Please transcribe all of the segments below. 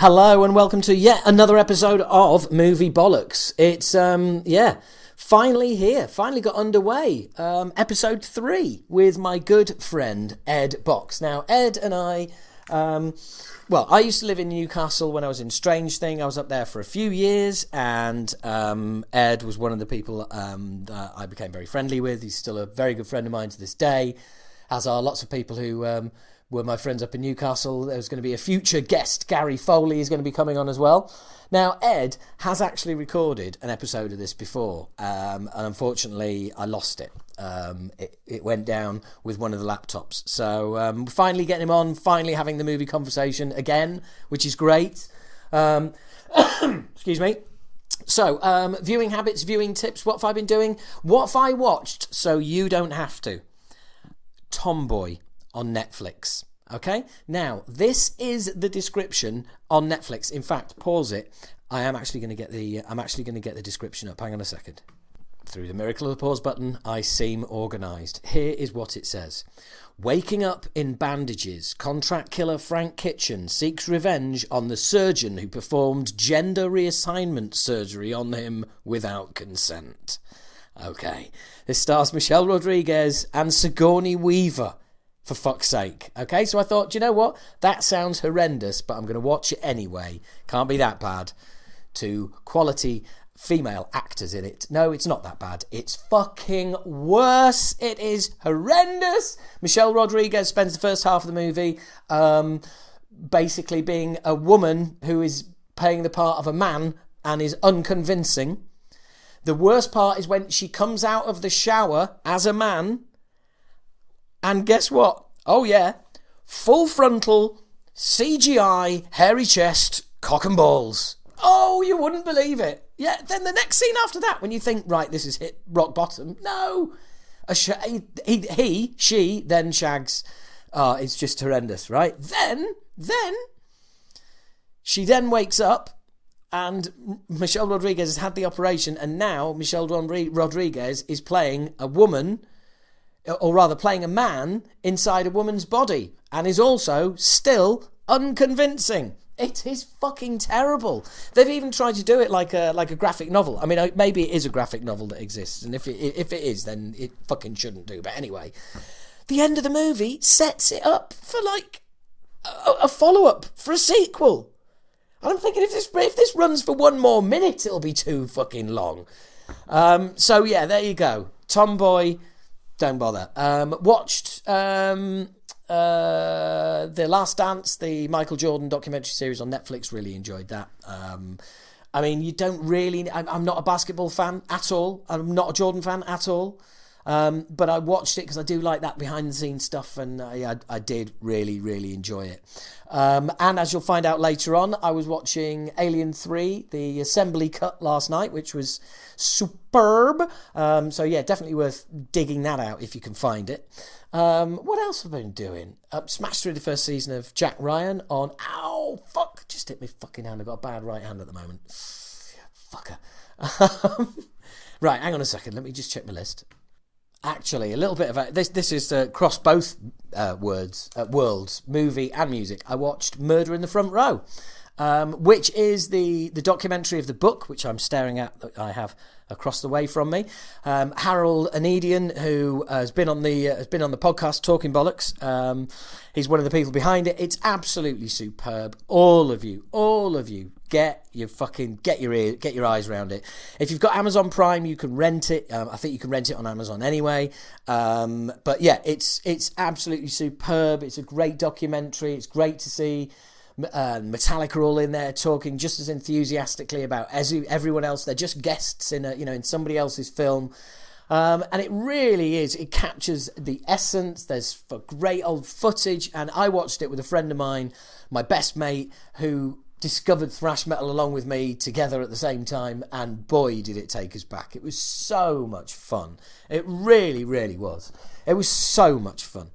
Hello and welcome to yet another episode of Movie Bollocks. It's, finally here, finally got underway. Episode 3 with my good friend Ed Box. Now, Ed and I, I used to live in Newcastle when I was in Strange Thing. I was up there for a few years, and Ed was one of the people that I became very friendly with. He's still a very good friend of mine to this day, as are lots of people who were my friends up in Newcastle. There's going to be a future guest, Gary Foley, is going to be coming on as well. Now, Ed has actually recorded an episode of this before, and unfortunately I lost it. It went down with one of the laptops. So finally getting him on, finally having the movie conversation again, which is great. Excuse me. So, viewing habits, viewing tips, what have I been doing? What have I watched so you don't have to? Tomboy on Netflix. Okay, now this is the description on Netflix. In fact, pause it. I'm actually going to get the description up. Hang on a second. Through the miracle of the pause button, I seem organised. Here is what it says. Waking up in bandages, contract killer Frank Kitchen seeks revenge on the surgeon who performed gender reassignment surgery on him without consent. Okay, this stars Michelle Rodriguez and Sigourney Weaver. For fuck's sake. Okay, so I thought, do you know what? That sounds horrendous, but I'm going to watch it anyway. Can't be that bad. Two quality female actors in it. No, it's not that bad. It's fucking worse. It is horrendous. Michelle Rodriguez spends the first half of the movie basically being a woman who is playing the part of a man and is unconvincing. The worst part is when she comes out of the shower as a man. And guess what? Oh yeah, full frontal, CGI, hairy chest, cock and balls. Oh, you wouldn't believe it. Yeah, then the next scene after that, when you think, right, this has hit rock bottom. No, she then shags. Oh, it's just horrendous, right? Then she then wakes up, and Michelle Rodriguez has had the operation, and now Michelle Rodriguez is playing a woman, or rather playing a man inside a woman's body, and is also still unconvincing. It is fucking terrible. They've even tried to do it like a graphic novel. I mean, maybe it is a graphic novel that exists, and if it is, then it fucking shouldn't do. But anyway, the end of the movie sets it up for like a follow-up for a sequel. And I'm thinking, if this runs for one more minute, it'll be too fucking long. So yeah, there you go. Tomboy. Don't bother. Watched The Last Dance, the Michael Jordan documentary series on Netflix. Really enjoyed that. I mean, you don't really... I'm not a basketball fan at all. I'm not a Jordan fan at all. But I watched it because I do like that behind-the-scenes stuff, and I did really, really enjoy it. And as you'll find out later on, I was watching Alien 3, the assembly cut last night, which was superb. So yeah, definitely worth digging that out if you can find it. What else have I been doing? Smashed through the first season of Jack Ryan on... Ow, fuck! Just hit my fucking hand. I've got a bad right hand at the moment. Fucker. Right, hang on a second. Let me just check my list. Actually, a little bit of this is cross both worlds, movie and music. I watched Murder in the Front Row, which is the documentary of the book, which I'm staring at, that I have across the way from me. Harold Anedian, who has been on the podcast Talking Bollocks. He's one of the people behind it. It's absolutely superb. All of you, get your eyes around it. If you've got Amazon Prime, you can rent it. I think you can rent it on Amazon anyway. But yeah, it's absolutely superb. It's a great documentary. It's great to see Metallica all in there talking just as enthusiastically about everyone else. They're just guests in somebody else's film. And it really is. It captures the essence. There's great old footage. And I watched it with a friend of mine, my best mate, who discovered thrash metal along with me together at the same time. And boy, did it take us back. It was so much fun. It really, really was. It was so much fun.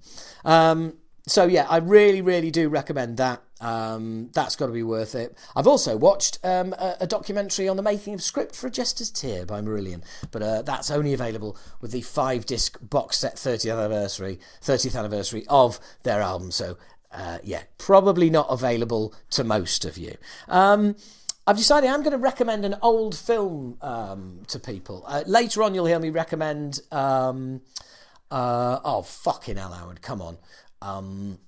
So yeah, I really, really do recommend that. That's got to be worth it. I've also watched a documentary on the making of Script for a Jester's Tear by Marillion, but that's only available with the 5-disc box set 30th anniversary of their album. So Yeah, probably not available to most of you. I've decided I'm going to recommend an old film to people. Later on, you'll hear me recommend. Oh, fucking hell, Howard, come on.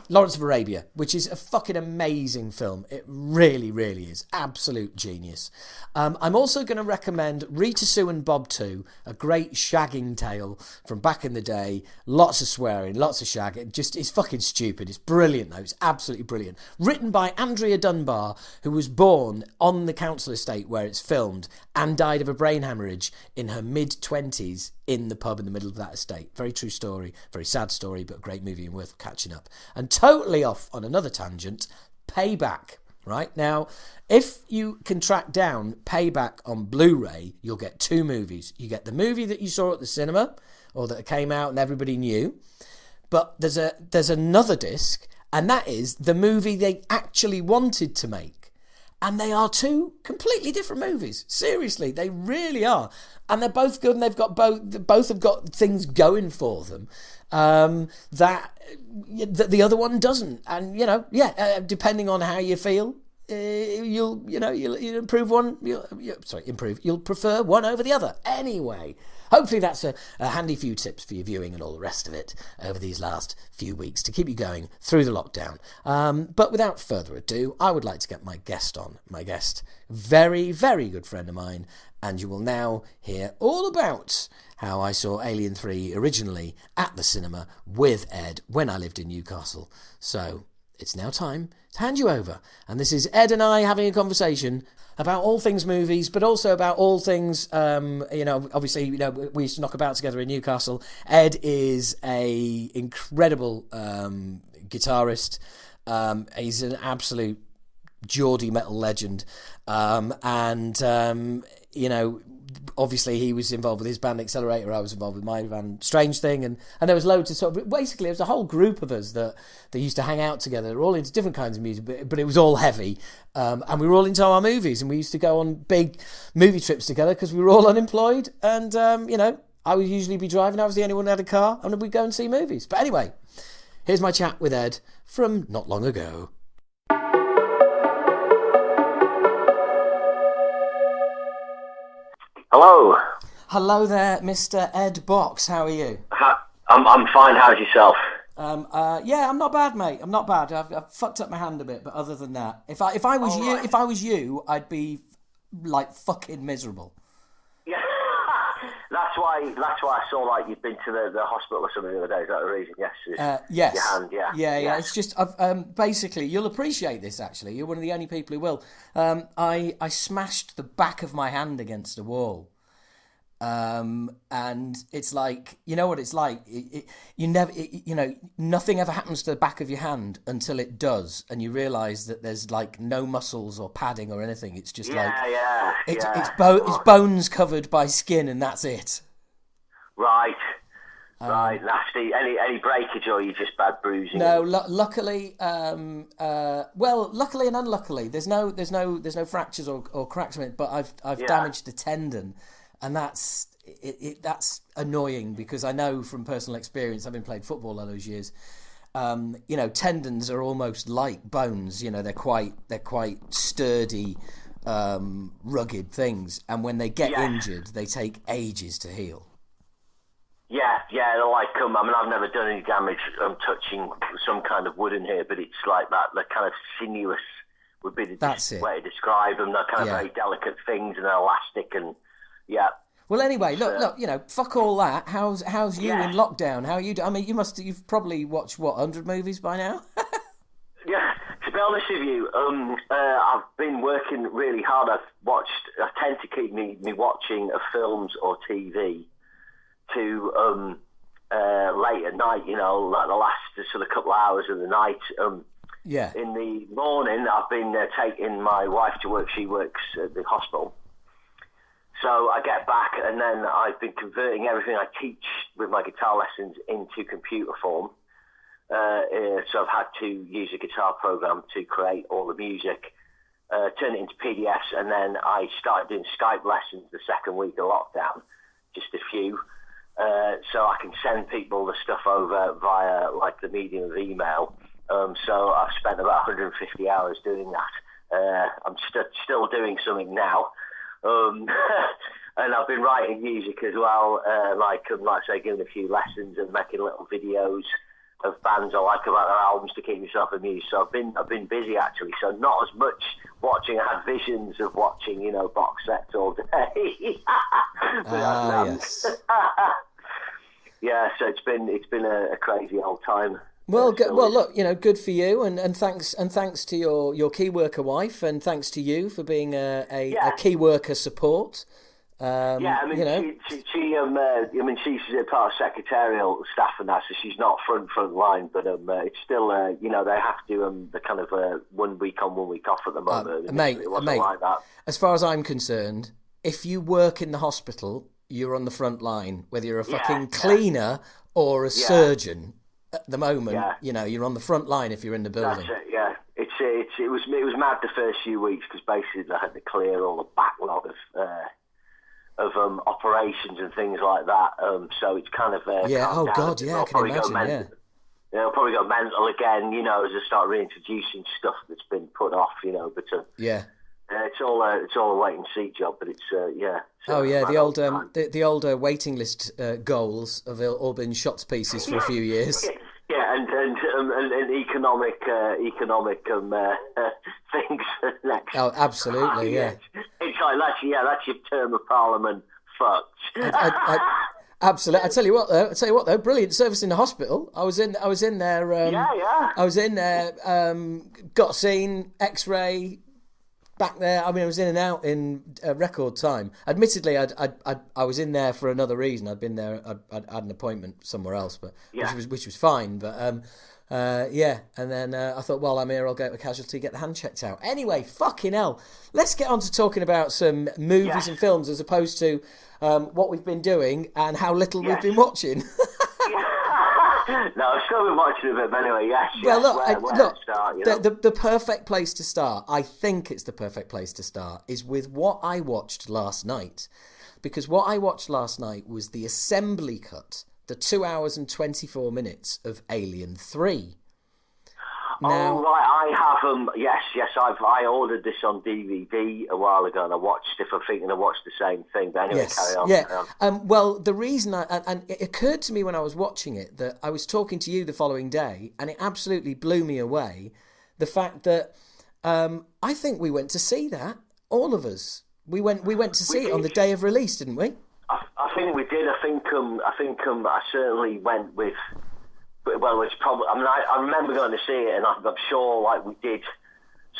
Lawrence of Arabia, which is a fucking amazing film. It really, really is. Absolute genius. I'm also going to recommend Rita Sue and Bob 2, a great shagging tale from back in the day. Lots of swearing, lots of shagging. It's fucking stupid. It's brilliant, though. It's absolutely brilliant. Written by Andrea Dunbar, who was born on the council estate where it's filmed and died of a brain hemorrhage in her mid-20s in the pub in the middle of that estate. Very true story, very sad story, but a great movie and worth catching up. And totally off on another tangent, Payback. Right now, if you can track down Payback on Blu-ray, you'll get two movies. You get the movie that you saw at the cinema, or that came out and everybody knew, but there's another disc, and that is the movie they actually wanted to make. And they are two completely different movies. Seriously, they really are. And they're both good, and they've got both have got things going for them that the other one doesn't. And depending on how you feel, you'll improve one. You'll prefer one over the other. Anyway, hopefully that's a handy few tips for your viewing and all the rest of it over these last few weeks to keep you going through the lockdown. But without further ado, I would like to get my guest on. My guest, very, very good friend of mine, and you will now hear all about how I saw Alien 3 originally at the cinema with Ed when I lived in Newcastle. So it's now time to hand you over. And this is Ed and I having a conversation about all things movies, but also about all things, obviously, we used to knock about together in Newcastle. Ed is a incredible guitarist. He's an absolute Geordie metal legend. Obviously he was involved with his band Accelerator. I was involved with my band Strange Thing, and there was loads of basically it was a whole group of us that used to hang out together. We were all into different kinds of music, but it was all heavy, and we were all into our movies, and we used to go on big movie trips together because we were all unemployed, and I would usually be driving. I was the only one who had a car, and we'd go and see movies. But anyway, here's my chat with Ed from not long ago. Hello. Hello there, Mr. Ed Box. How are you? I'm fine. How's yourself? Yeah, I'm not bad, mate. I'm not bad. I've fucked up my hand a bit, but other than that, if I was you, I'd be like fucking miserable. Yeah, that's why I saw like you'd been to the hospital or something the other day. Is that the reason? Yes. Yes. Your hand. Yeah. Yeah. It's just basically you'll appreciate this. Actually, you're one of the only people who will. I smashed the back of my hand against a wall. And it's like, you know what it's like. Nothing ever happens to the back of your hand until it does, and you realise that there's like no muscles or padding or anything. It's just it's bones covered by skin, and that's it. Right. Right, nasty. Any breakage, or you just bad bruising? No, luckily, luckily and unluckily, there's no fractures or cracks in it. But I've damaged a tendon. And that's annoying because I know from personal experience, having played football all those years, tendons are almost like bones. They're quite sturdy, rugged things, and when they get injured, they take ages to heal. Yeah, they're like I've never done any damage. I'm touching some kind of wood in here, but it's like that. They're kind of sinuous would be the way to describe them. They're kind of very delicate things, and they're elastic and. Yeah. Well, anyway, look. Fuck all that. How's you in lockdown? How you? I mean, you've probably watched 100 movies by now. Yeah. To be honest with you, I've been working really hard. I tend to keep me watching films or TV to late at night. Like the last sort of couple of hours of the night. In the morning, I've been taking my wife to work. She works at the hospital. So I get back, and then I've been converting everything I teach with my guitar lessons into computer form. So I've had to use a guitar program to create all the music, turn it into PDFs, and then I started doing Skype lessons the second week of lockdown, just a few, so I can send people the stuff over via like the medium of email, So I've spent about 150 hours doing that. I'm still doing something now. And I've been writing music as well, like say, giving a few lessons and making little videos of bands I like about their albums to keep myself amused. So I've been busy actually. So not as much watching. I had visions of watching, box sets all day. Yes. Yeah, so it's been a crazy old time. Well, look, good for you, and thanks to your key worker wife, and thanks to you for being a key worker support. She's a part of secretarial staff and that, so she's not front line, but it's still, they have to the kind of 1 week on, 1 week off at the moment. Mate, it wasn't like that. As far as I'm concerned, if you work in the hospital, you're on the front line, whether you're a fucking cleaner or a surgeon. At the moment, you're on the front line if you're in the building. That's it, yeah. It was mad the first few weeks because basically I had to clear all the backlog of operations and things like that. So it's kind of oh god, yeah, I can imagine. It'll probably go mental again, as I start reintroducing stuff that's been put off, But it's all a wait and see job, but it's the old waiting list goals have all been shot to pieces for a few years. Yeah, and economic things next. Oh, absolutely, yeah. It's like that's your term of parliament fucked. Absolutely. I tell you what though, brilliant service in the hospital. I was in there. I was in there. Got seen X-ray. Back there, I mean, I was in and out in record time. Admittedly, I was in there for another reason. I'd been there. I'd had an appointment somewhere else, but which was fine. But and then I thought, well, I'm here. I'll go to a casualty, get the hand checked out. Anyway, fucking hell. Let's get on to talking about some movies and films as opposed to what we've been doing and how little we've been watching. No, I've still been watching a bit, but anyway, yes. Well, look, where to start, the perfect place to start, I think it's the perfect place to start, is with what I watched last night. Because what I watched last night was the assembly cut, the 2 hours and 24 minutes of Alien 3. Now, right, I have yes, I ordered this on DVD a while ago, and I watched it. I'm thinking I watched the same thing, but anyway, carry on. Yeah. Well, the reason and it occurred to me when I was watching it that I was talking to you the following day, and it absolutely blew me away. The fact that I think we went to see that, all of us. We went to see it on the day of release, didn't we? I think we did. I think I certainly went with. Well, it's probably. I mean, I remember going to see it, and I'm sure, like we did.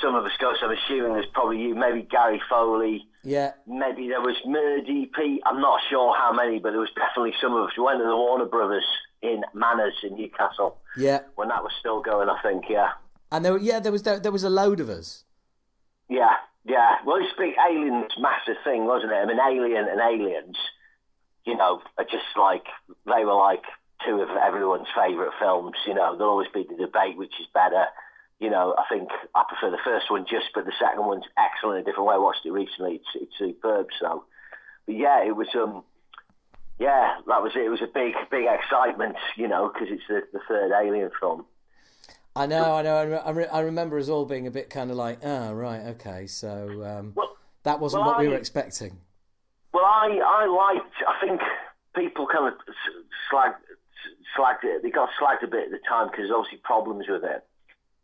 Some of us go. So I'm assuming there's probably you, maybe Gary Foley. Yeah. Maybe there was Murdy, Pete. I'm not sure how many, but there was definitely some of us. We went to the Warner Brothers in Manners in Newcastle. Yeah. When that was still going, I think. Yeah. And there was a load of us. Yeah. Well, it's big. Aliens, massive thing, wasn't it? I mean, Alien and Aliens, are just like they were like two of everyone's favourite films. There'll always be the debate which is better. I think I prefer the first one but the second one's excellent in a different way. I watched it recently. It's superb. So, but yeah, it was that was it. It was a big excitement, because it's the third Alien film. I know. I remember us all being a bit kind of like, oh, right, okay. So that wasn't what we were expecting. Well, I think people kind of slagged it. They got slagged a bit at the time because there's obviously problems with it.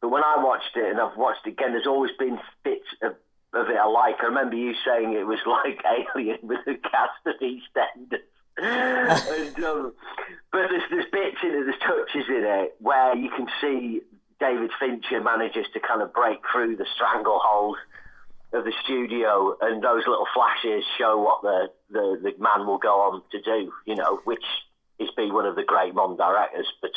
But when I watched it, and I've watched it again, there's always been bits of it I like. I remember you saying it was like Alien with a cast of EastEnders. But there's bits in it, there's touches in it where you can see David Fincher manages to kind of break through the stranglehold of the studio, and those little flashes show what the man will go on to do, which is be one of the great modern directors. But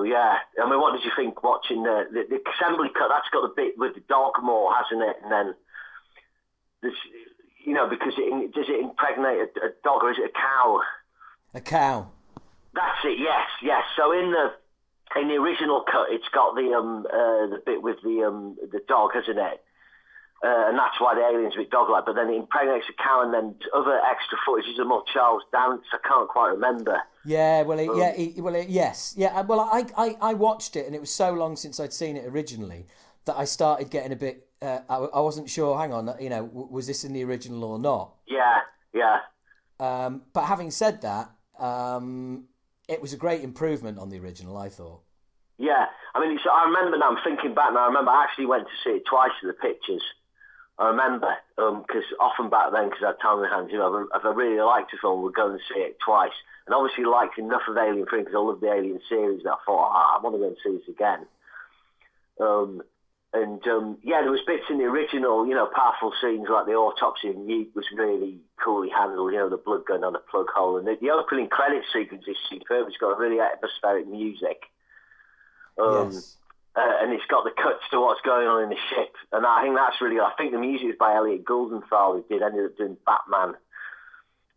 yeah. I mean, what did you think watching the assembly cut? That's got a bit with the dog more, hasn't it? And then there's, because does it impregnate a dog, or is it a cow? A cow. That's it. Yes. So in the original cut, it's got the bit with the dog, hasn't it? and that's why the alien's a bit dog-like. But then it impregnates a cow, and then other extra footage is a more Charles Dance. I can't quite remember. Yeah, yes, yeah. Well, I watched it, and it was so long since I'd seen it originally that I started getting a bit. I wasn't sure. Hang on, was this in the original or not? Yeah. But having said that, it was a great improvement on the original, I thought. Yeah, I mean, I remember now. I'm thinking back now. I remember I actually went to see it twice at the pictures. I remember, because often back then, because I had time in my hands, if I really liked a film, we'd go and see it twice. And obviously liked enough of Alien 3 because I love the Alien series that I thought, I want to go and see this again. There was bits in the original, powerful scenes like the autopsy of Newt was really coolly handled, the blood going on a plug hole. And the opening credit sequence is superb. It's got really atmospheric music. Yes. And it's got the cuts to what's going on in the ship. And I think that's really good. I think the music is by Elliot Goldenthal, who ended up doing Batman,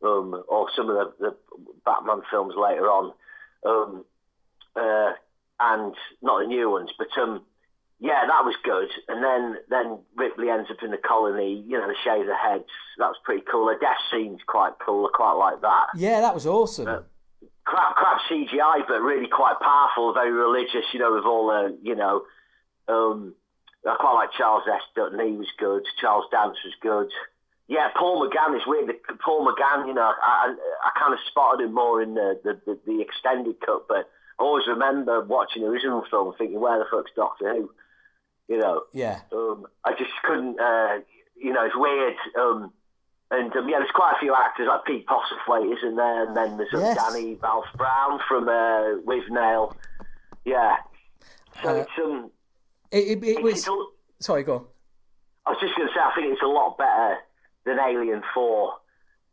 or some of the Batman films later on. And not the new ones, but that was good. And then Ripley ends up in the colony, they shave their heads. That was pretty cool. The death scene's quite cool. I quite like that. Yeah, that was awesome. Crap CGI, but really quite powerful, very religious, with all the, I quite like Charles S. Dutton, he was good. Charles Dance was good. Yeah, Paul McGann is weird. Paul McGann, I kind of spotted him more in the extended cut, but I always remember watching the original film and thinking, where the fuck's Doctor Who? Yeah. I just couldn't, it's weird. There's quite a few actors like Pete Postlethwaite, isn't there? And then there's Danny Ralph Brown from Withnail. Yeah. So it was. Sorry, go on. I was just going to say, I think it's a lot better than Alien 4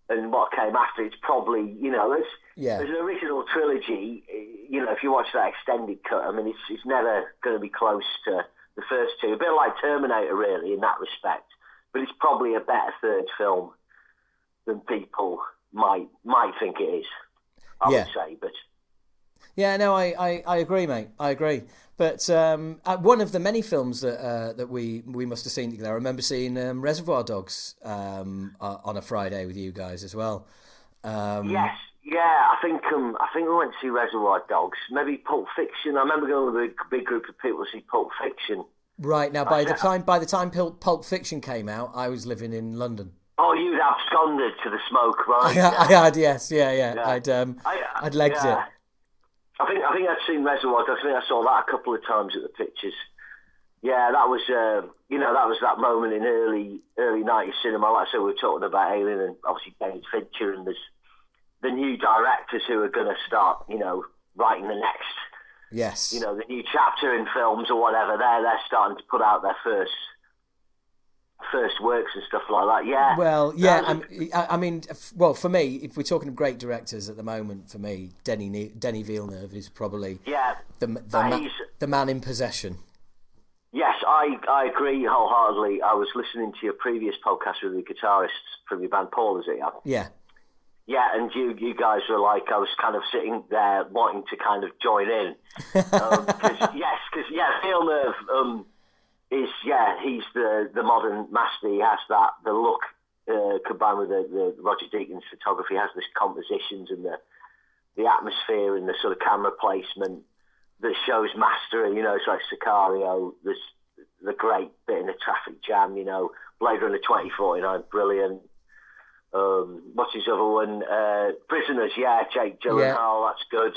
and what came after. It's probably, there's an original trilogy. If you watch that extended cut, I mean, it's never going to be close to the first two. A bit like Terminator, really, in that respect. But it's probably a better third film than people might think it is. I would say, but yeah, no, I agree, mate. I agree. But one of the many films that we must have seen together, I remember seeing Reservoir Dogs on a Friday with you guys as well. Yes, yeah. I think we went to see Reservoir Dogs. Maybe Pulp Fiction. I remember going with a big group of people to see Pulp Fiction. Right now, by the time Pulp Fiction came out, I was living in London. Oh, you'd absconded to the smoke, right? I had, yes, yeah. I'd legged it. I think I'd seen Reservoir Dogs. I think I saw that a couple of times at the pictures. Yeah, that was that was that moment in early 90s cinema. Like I said, we were talking about Alien and obviously David Fincher, and there's the new directors who are going to start, writing the next. Yes. The new chapter in films or whatever. They're starting to put out their first works and stuff like that. Yeah. Well, yeah. I mean, for me, if we're talking of great directors at the moment, for me, Denis Villeneuve is probably the man in possession. Yes, I agree wholeheartedly. I was listening to your previous podcast with the guitarists from your band, Paul, is it? Yeah. Yeah, and you guys were like, I was kind of sitting there wanting to kind of join in. Because Villeneuve he's the modern master. He has the look combined with the Roger Deakins photography. He has this compositions and the atmosphere and the sort of camera placement that shows mastery. It's like Sicario. There's the great bit in the traffic jam. Blade Runner 2049, brilliant. What's his other one? Prisoners, Jake Gyllenhaal, that's good.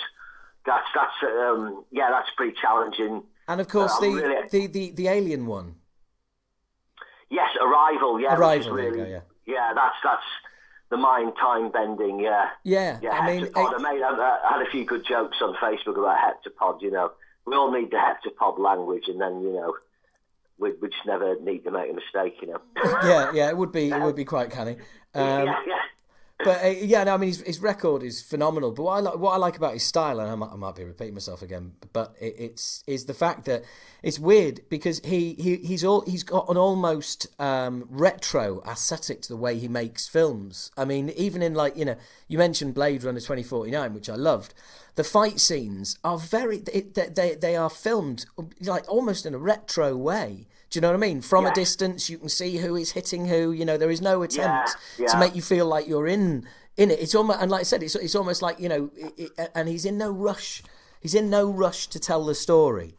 That's pretty challenging. And of course, the Alien one. Yes, Arrival. Yeah, Arrival. Really, there you go, yeah, that's the mind time bending. Yeah. I mean, I had a few good jokes on Facebook about heptapod. We all need the heptapod language, and then we just never need to make a mistake. Yeah, it would be quite canny. But I mean, his record is phenomenal. But what I like about his style, and I might be repeating myself again, but is the fact that it's weird because he's got an almost retro aesthetic to the way he makes films. I mean, even in you mentioned Blade Runner 2049, which I loved. The fight scenes are they are filmed like almost in a retro way Do you know what I mean? From a Yes. distance, you can see who is hitting who. You know, there is no attempt Yeah, to yeah. make you feel like you're in it. It's almost, and like I said, it's almost like, you know, and he's in no rush. He's in no rush to tell the story.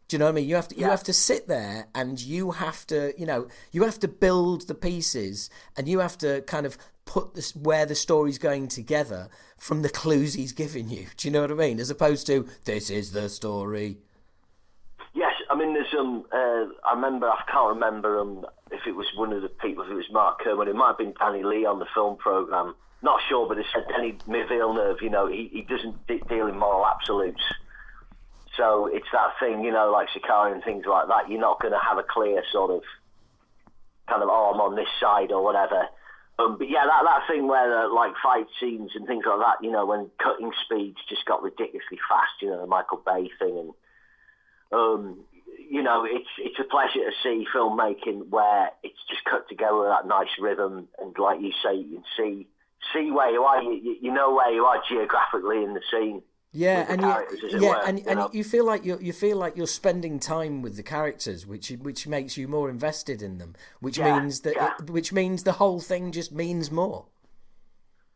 Do you know what I mean? You have to sit there, and you have to, you know, you have to build the pieces, and you have to kind of put this where the story's going together from the clues he's giving you. Do you know what I mean? As opposed to, this is the story. Yes, I mean, there's I can't remember if it was one of the people, if it was Mark Kermode, it might have been Danny Lee on the film programme. Not sure, but it said Denis Villeneuve, you know, he doesn't deal in moral absolutes. So it's that thing, you know, like Sicario and things like that. You're not going to have a clear sort of kind of, oh, I'm on this side or whatever. But yeah, that thing where like fight scenes and things like that, you know, when cutting speeds just got ridiculously fast, you know, the Michael Bay thing, and you know, it's a pleasure to see filmmaking where it's just cut together with that nice rhythm, and like you say, you can see where you are, you know where you are geographically in the scene. Yeah, and you feel like you're spending time with the characters, which makes you more invested in them, which means the whole thing just means more.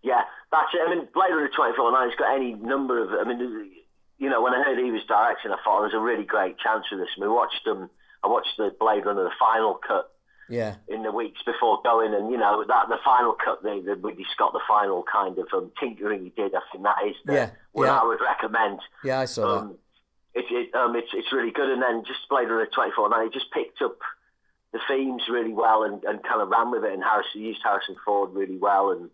Yeah, that's it. I mean, Blade Runner 2049's got any number of. I mean, you know, when I heard he was directing, I thought there's a really great chance for this. And I watched the Blade Runner, the final cut. Yeah. In the weeks before going, and you know that the final cut, the Ridley Scott, the final kind of tinkering he did. I think that is what I would recommend. Yeah, I saw that. It's really good, and then just Blade Runner 2049, he just picked up the themes really well and kind of ran with it, and used Harrison Ford really well, and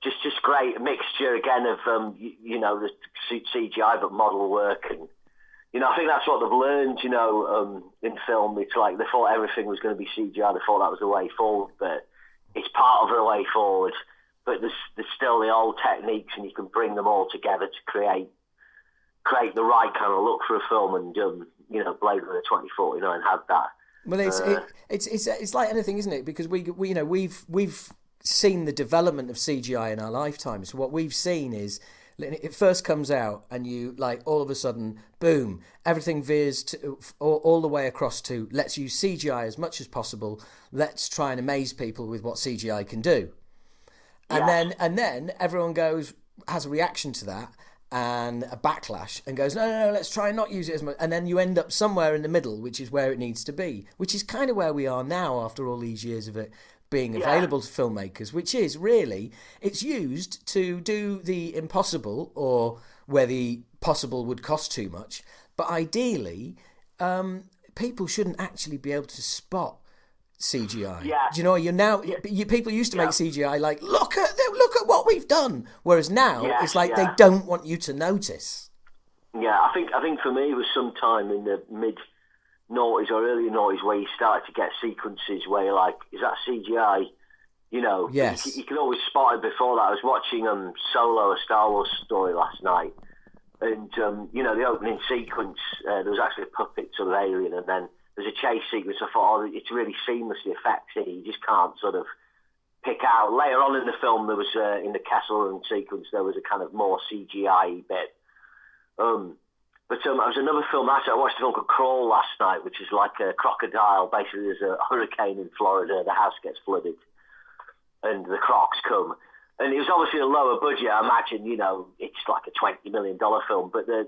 just great, a mixture again of you know, the CGI but model work. And you know, I think that's what they've learned, you know, in film. It's like they thought everything was going to be CGI. They thought that was the way forward, but it's part of the way forward. But there's still the old techniques, and you can bring them all together to create the right kind of look for a film. And you know, Blade Runner 2049 had that. Well, it's like anything, isn't it? Because we you know, we've seen the development of CGI in our lifetime. So what we've seen is, it first comes out, and you like all of a sudden, boom, everything veers to, all the way across to, let's use CGI as much as possible. Let's try and amaze people with what CGI can do. And then everyone has a reaction to that and a backlash, and goes, no, let's try and not use it as much. And then you end up somewhere in the middle, which is where it needs to be, which is kind of where we are now after all these years of it being available to filmmakers, which is really, it's used to do the impossible, or where the possible would cost too much. But ideally, people shouldn't actually be able to spot CGI. Yeah. Do you know, people used to make CGI like, look at what we've done, whereas now it's like they don't want you to notice. Yeah, I think for me it was sometime in the mid-noughties or early noughties where you started to get sequences where you're like, is that CGI? You know, yes. You can always spot it before that. I was watching Solo, a Star Wars story last night, and you know, the opening sequence, there was actually a puppet sort of alien, and then there's a chase sequence. I thought, it's really seamlessly effective. You just can't sort of pick out. Later on in the film, there was in the Kessel Run sequence, there was a kind of more CGI bit. But there was another film, actually, I watched a film called Crawl last night, which is like a crocodile. Basically, there's a hurricane in Florida, the house gets flooded, and the crocs come. And it was obviously a lower budget. I imagine, you know, it's like a $20 million film, but the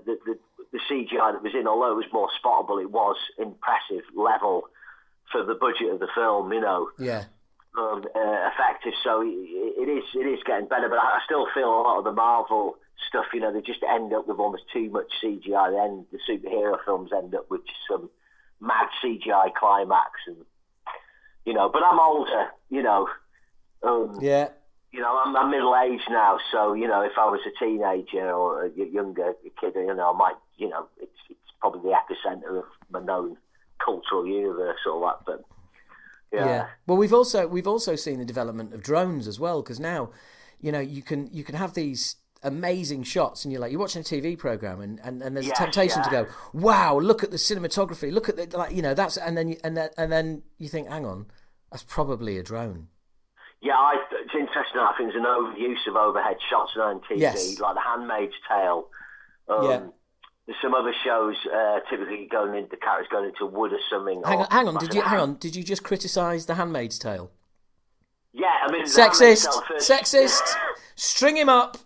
CGI that was in, although it was more spottable, it was impressive level for the budget of the film, you know. Yeah. Effective, so it is getting better, but I still feel a lot of the Marvel stuff, you know, they just end up with almost too much CGI. Then the superhero films end up with some mad CGI climax, and you know. But I'm older, you know. You know, I'm middle-aged now, so you know, if I was a teenager or a younger kid, you know, I might, you know, it's probably the epicenter of my known cultural universe, all that, but. Yeah. Well, we've also seen the development of drones as well, because now, you know, you can have these amazing shots, and you're watching a TV program, and there's a temptation to go, wow, look at the cinematography, look at the, like, you know, that's, and then you think, hang on, that's probably a drone. Yeah, it's interesting. I think there's an overuse of overhead shots now on TV, like The Handmaid's Tale. There's some other shows typically the characters going into wood or something. Hang on. Did you just criticise The Handmaid's Tale? Yeah, I mean... Sexist! String him up!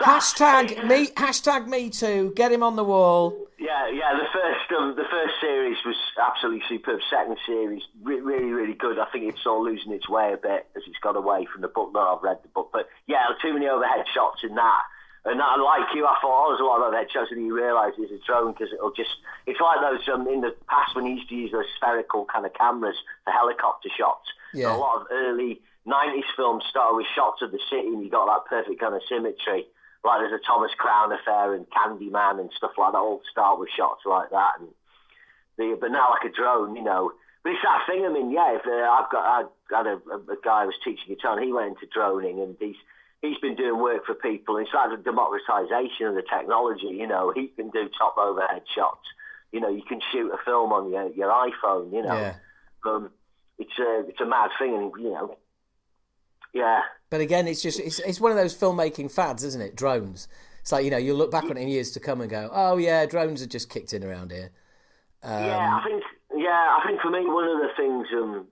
Hashtag me too. Get him on the wall. Yeah. The first series was absolutely superb. Second series, really, really good. I think it's all losing its way a bit as it's got away from the book. No, I've read the book, but yeah, too many overhead shots in that. And like you, I thought, there's a lot of overhead shots, and you realise it's a drone because it's like those in the past when you used to use those spherical kind of cameras for helicopter shots. Yeah. A lot of early 90s films started with shots of the city, and you got that perfect kind of symmetry. Like there's a Thomas Crown Affair and Candyman and stuff like that, all start with shots like that. But now like a drone, But it's that thing, I mean, yeah, I had a guy who was teaching guitar, and he went into droning, and he's been doing work for people. It's like the democratization of the technology, He can do top overhead shots. You can shoot a film on your iPhone, Yeah. It's a mad thing, and, yeah. But again, it's one of those filmmaking fads, isn't it? Drones. It's like, you'll look back on it in years to come and go, oh yeah, drones are just kicked in around here. I think for me, one of the things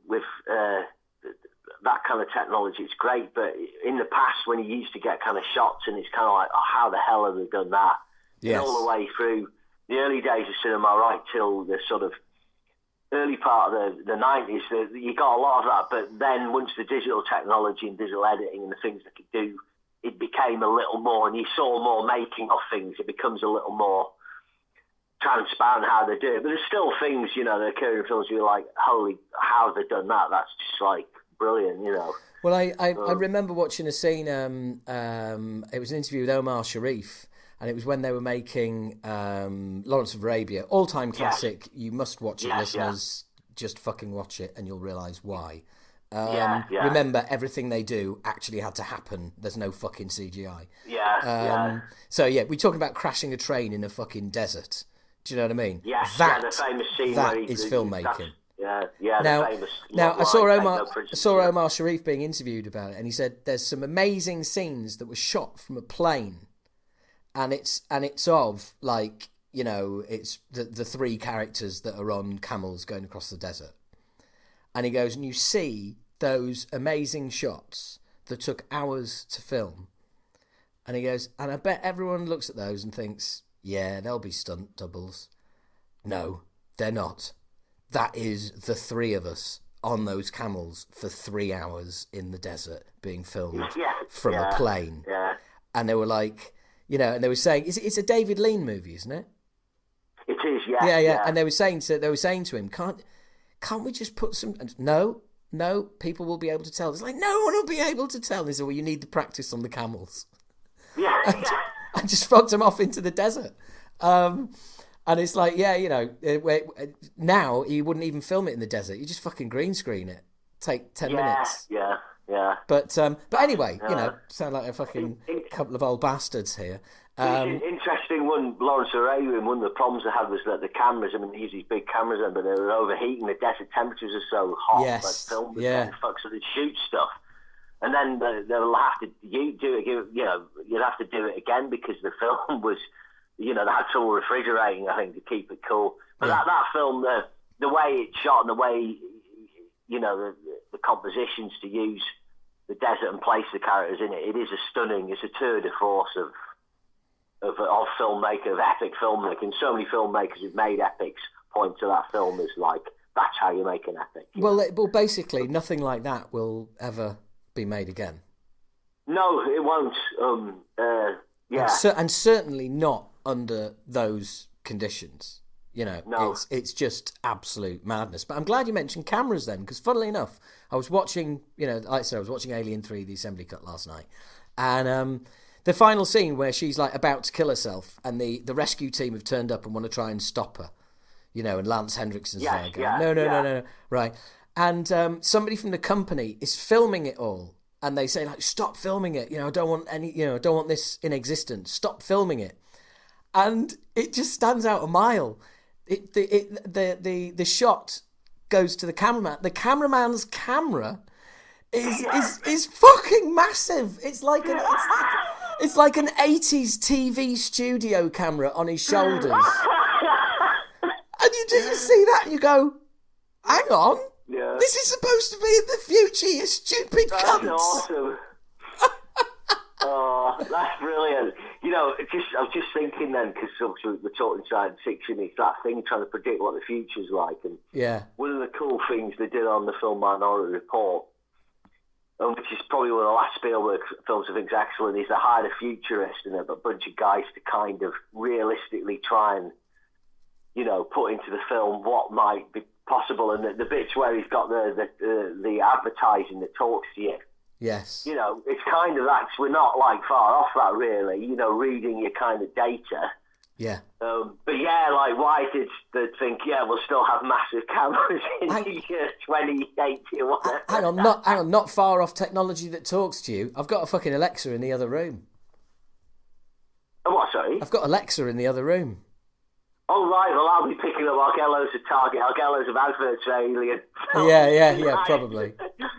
with that kind of technology, it's great, but in the past when you used to get kind of shots and it's kind of like, oh, how the hell have they done that? Yes. And all the way through the early days of cinema, right till the sort of early part of the 90s, you got a lot of that, but then once the digital technology and digital editing and the things they could do, it became a little more, and you saw more making of things, it becomes a little more transparent how they do it. But there's still things, that occur in films where you're like, holy, how have they done that? That's just like brilliant, Well, I remember watching a scene, it was an interview with Omar Sharif, and it was when they were making Lawrence of Arabia, all-time classic. Yes. You must watch it, listeners. Yeah. Just fucking watch it, and you'll realise why. Remember, everything they do actually had to happen. There's no fucking CGI. So, we're talking about crashing a train in a fucking desert. Do you know what I mean? Yes, the famous scene that is filmmaking. Now I saw Omar Sharif being interviewed about it, and he said there's some amazing scenes that were shot from a plane. And it's of like, it's the three characters that are on camels going across the desert. And he goes, and you see those amazing shots that took hours to film. And he goes, and I bet everyone looks at those and thinks, yeah, they'll be stunt doubles. No, they're not. That is the three of us on those camels for 3 hours in the desert being filmed from a plane. Yeah. And they were like... and they were saying it's a David Lean movie, isn't it? It is, yeah. Yeah. And they were saying to him, can't we just put some? No, people will be able to tell. It's like no one will be able to tell. They said, well, you need the practice on the camels. Yeah. And just fucked them off into the desert. And it's like, now you wouldn't even film it in the desert. You just fucking green screen it. Take 10 minutes. Yeah. But anyway, sound like a fucking couple of old bastards here. Interesting one, Lawrence of Arabia, one of the problems they had was that the cameras, they use these big cameras then, but they were overheating. The desert temperatures are so hot. Yes. Like film was getting fucked, so they'd shoot stuff. And then they'll have to do it, you'd have to do it again because the film was, they had trouble refrigerating, I think, to keep it cool. But that film, the way it's shot and the way, the compositions to use the desert and place the characters in it, it's a tour de force of filmmaker, of epic filmmaking. So many filmmakers who've made epics point to that film as like, that's how you make an epic. Well, basically, nothing like that will ever be made again. No, it won't. And certainly not under those conditions. No. It's just absolute madness. But I'm glad you mentioned cameras then, because funnily enough, I was watching, like I said, I was watching Alien 3, the assembly cut last night. And the final scene where she's like about to kill herself and the rescue team have turned up and want to try and stop her, and Lance Hendrickson's there going, no. Right. And somebody from the company is filming it all. And they say, like, stop filming it. I don't want this in existence. Stop filming it. And it just stands out a mile. The shot goes to the cameraman. The cameraman's camera is fucking massive. It's like It's like an 80s TV studio camera on his shoulders. And you see that and you go, hang on. Yeah. This is supposed to be in the future, you stupid That's cunts. awesome. Oh, that's brilliant. You know, I was just thinking then, because we're talking science fiction, it's that thing trying to predict what the future's like. And Yeah. one of the cool things they did on the film Minority Report, which is probably one of the last Spielberg films I think is excellent, is they hired a futurist and a bunch of guys to kind of realistically try and, you know, put into the film what might be possible. And the bits where he's got the advertising that talks to you. Yes. You know, it's kind of that. We're not like far off that, really. You know, reading your kind of data. Yeah. But yeah, like, why did they think? Yeah, we'll still have massive cameras in the year 2080 or whatever. Hang on, not far off technology that talks to you. I've got a fucking Alexa in the other room. Oh, what? Sorry. I've got Alexa in the other room. Oh, right, well, I'll be picking up Argello's of Target, Argello's of adverts for Alien. Yeah, probably.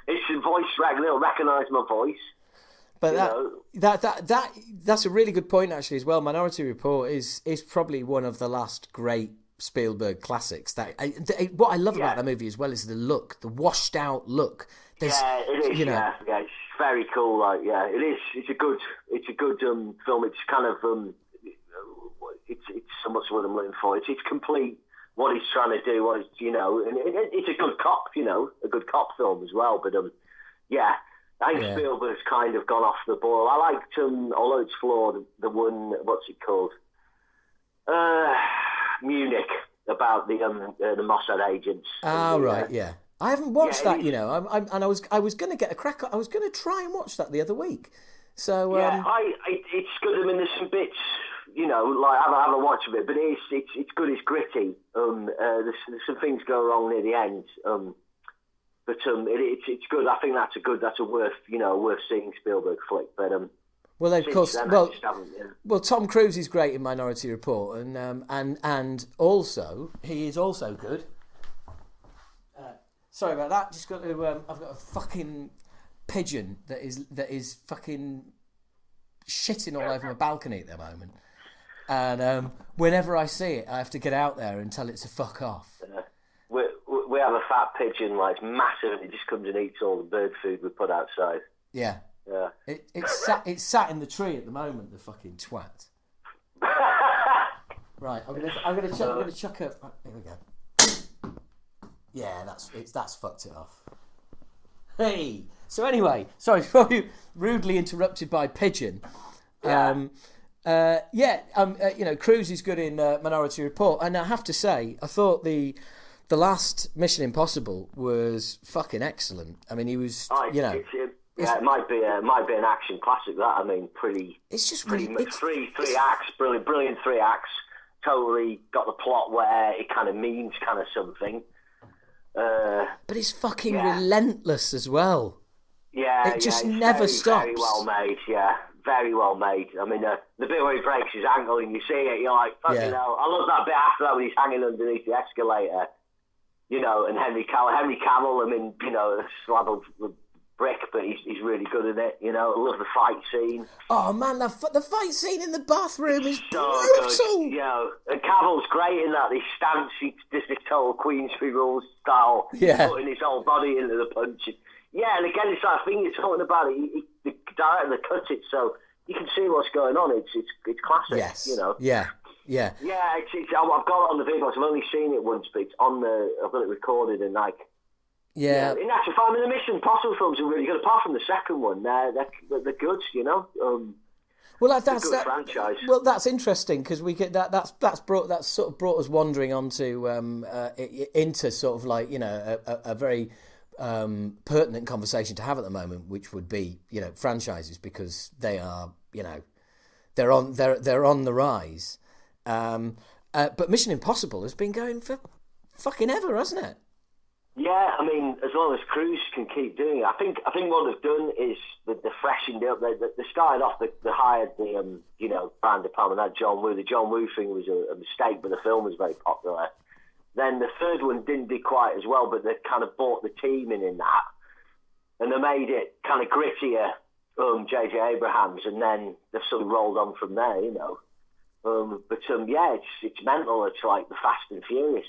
It's a voice it'll recognise my voice. But that's a really good point, actually, as well. Minority Report is probably one of the last great Spielberg classics. What I love about that movie as well is the look, the washed out look. It is, yeah, it's very cool, it is. It's a good film. It's kind of... It's so much what I'm looking for. It's complete what he's trying to do. And it's a good cop, a good cop film as well. But I think Spielberg's kind of gone off the ball. I liked, although it's flawed, the one, what's it called? Munich, about the Mossad agents. Ah, right, yeah. I haven't watched that, I was going to get a crack. I was going to try and watch that the other week. So it's good. I mean, there's some bits. I haven't watched a bit, but it's good. It's gritty. There's some things go wrong near the end. But it's good. I think that's a worth seeing Spielberg flick. But well, of course, Tom Cruise is great in Minority Report, and also he is also good. Sorry about that. Just got to. I've got a fucking pigeon that is fucking shitting all over my balcony at the moment. And whenever I see it, I have to get out there and tell it to fuck off. We have a fat pigeon, it's massive, and it just comes and eats all the bird food we put outside. Yeah. Yeah. It's sat in the tree at the moment, the fucking twat. Right, I'm gonna chuck a. Here we go. Yeah, that's fucked it off. Hey. So anyway, sorry, probably rudely interrupted by Pigeon. Cruise is good in Minority Report, and I have to say, I thought the last Mission Impossible was fucking excellent. I mean, he was, it might be an action classic. That, I mean, it's just pretty really much three acts, brilliant 3 acts. Totally got the plot where it kind of means kind of something. But it's fucking relentless as well. Yeah, it just never stops. Very well made, very well made. I mean, the bit where he breaks his ankle and you see it, you're like, fucking hell. I love that bit after that when he's hanging underneath the escalator, and Henry Cavill, I mean, a slab of brick, but he's really good at it, I love the fight scene. Oh, man, the fight scene in the bathroom is so brutal. Good, and Cavill's great in that. He stance, he does this total Queensberry Rules style, putting his whole body into the punch. Yeah, and again, it's that thing you're talking about. The director cut it so you can see what's going on. It's classic. Yes. Yeah. Yeah. I've got it on the video. I've only seen it once, but I've got it recorded and Yeah. In actual fact, the Mission Impossible films are really good. Apart from the second one, they're good. Well, that's a good franchise. Well, that's interesting because we get that's brought us wandering onto into sort of a very pertinent conversation to have at the moment, which would be franchises, because they are they're on the rise. But Mission Impossible has been going for fucking ever, hasn't it? Yeah, I mean, as long as Cruise can keep doing it, I think what they've done is they freshened it up. They started off, they hired the Brian De Palma, that John Woo. The John Woo thing was a mistake, but the film was very popular. Then the third one didn't do quite as well, but they kind of bought the team in that, and they made it kind of grittier. J.J. Abrams, and then they've sort of rolled on from there, you know. Yeah, it's mental. It's like the Fast and Furious.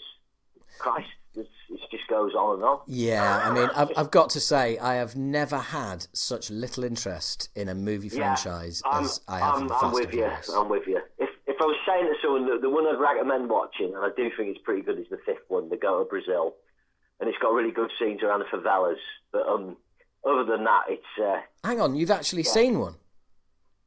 Christ, it just goes on and on. Yeah, I mean, I've got to say, I have never had such little interest in a movie franchise as I have in Fast and Furious. I'm with you. If I was saying to someone, the one I'd recommend watching, and I do think it's pretty good, is the fifth one, They Go to Brazil. And it's got really good scenes around the favelas. But other than that, it's... Hang on, you've actually seen one?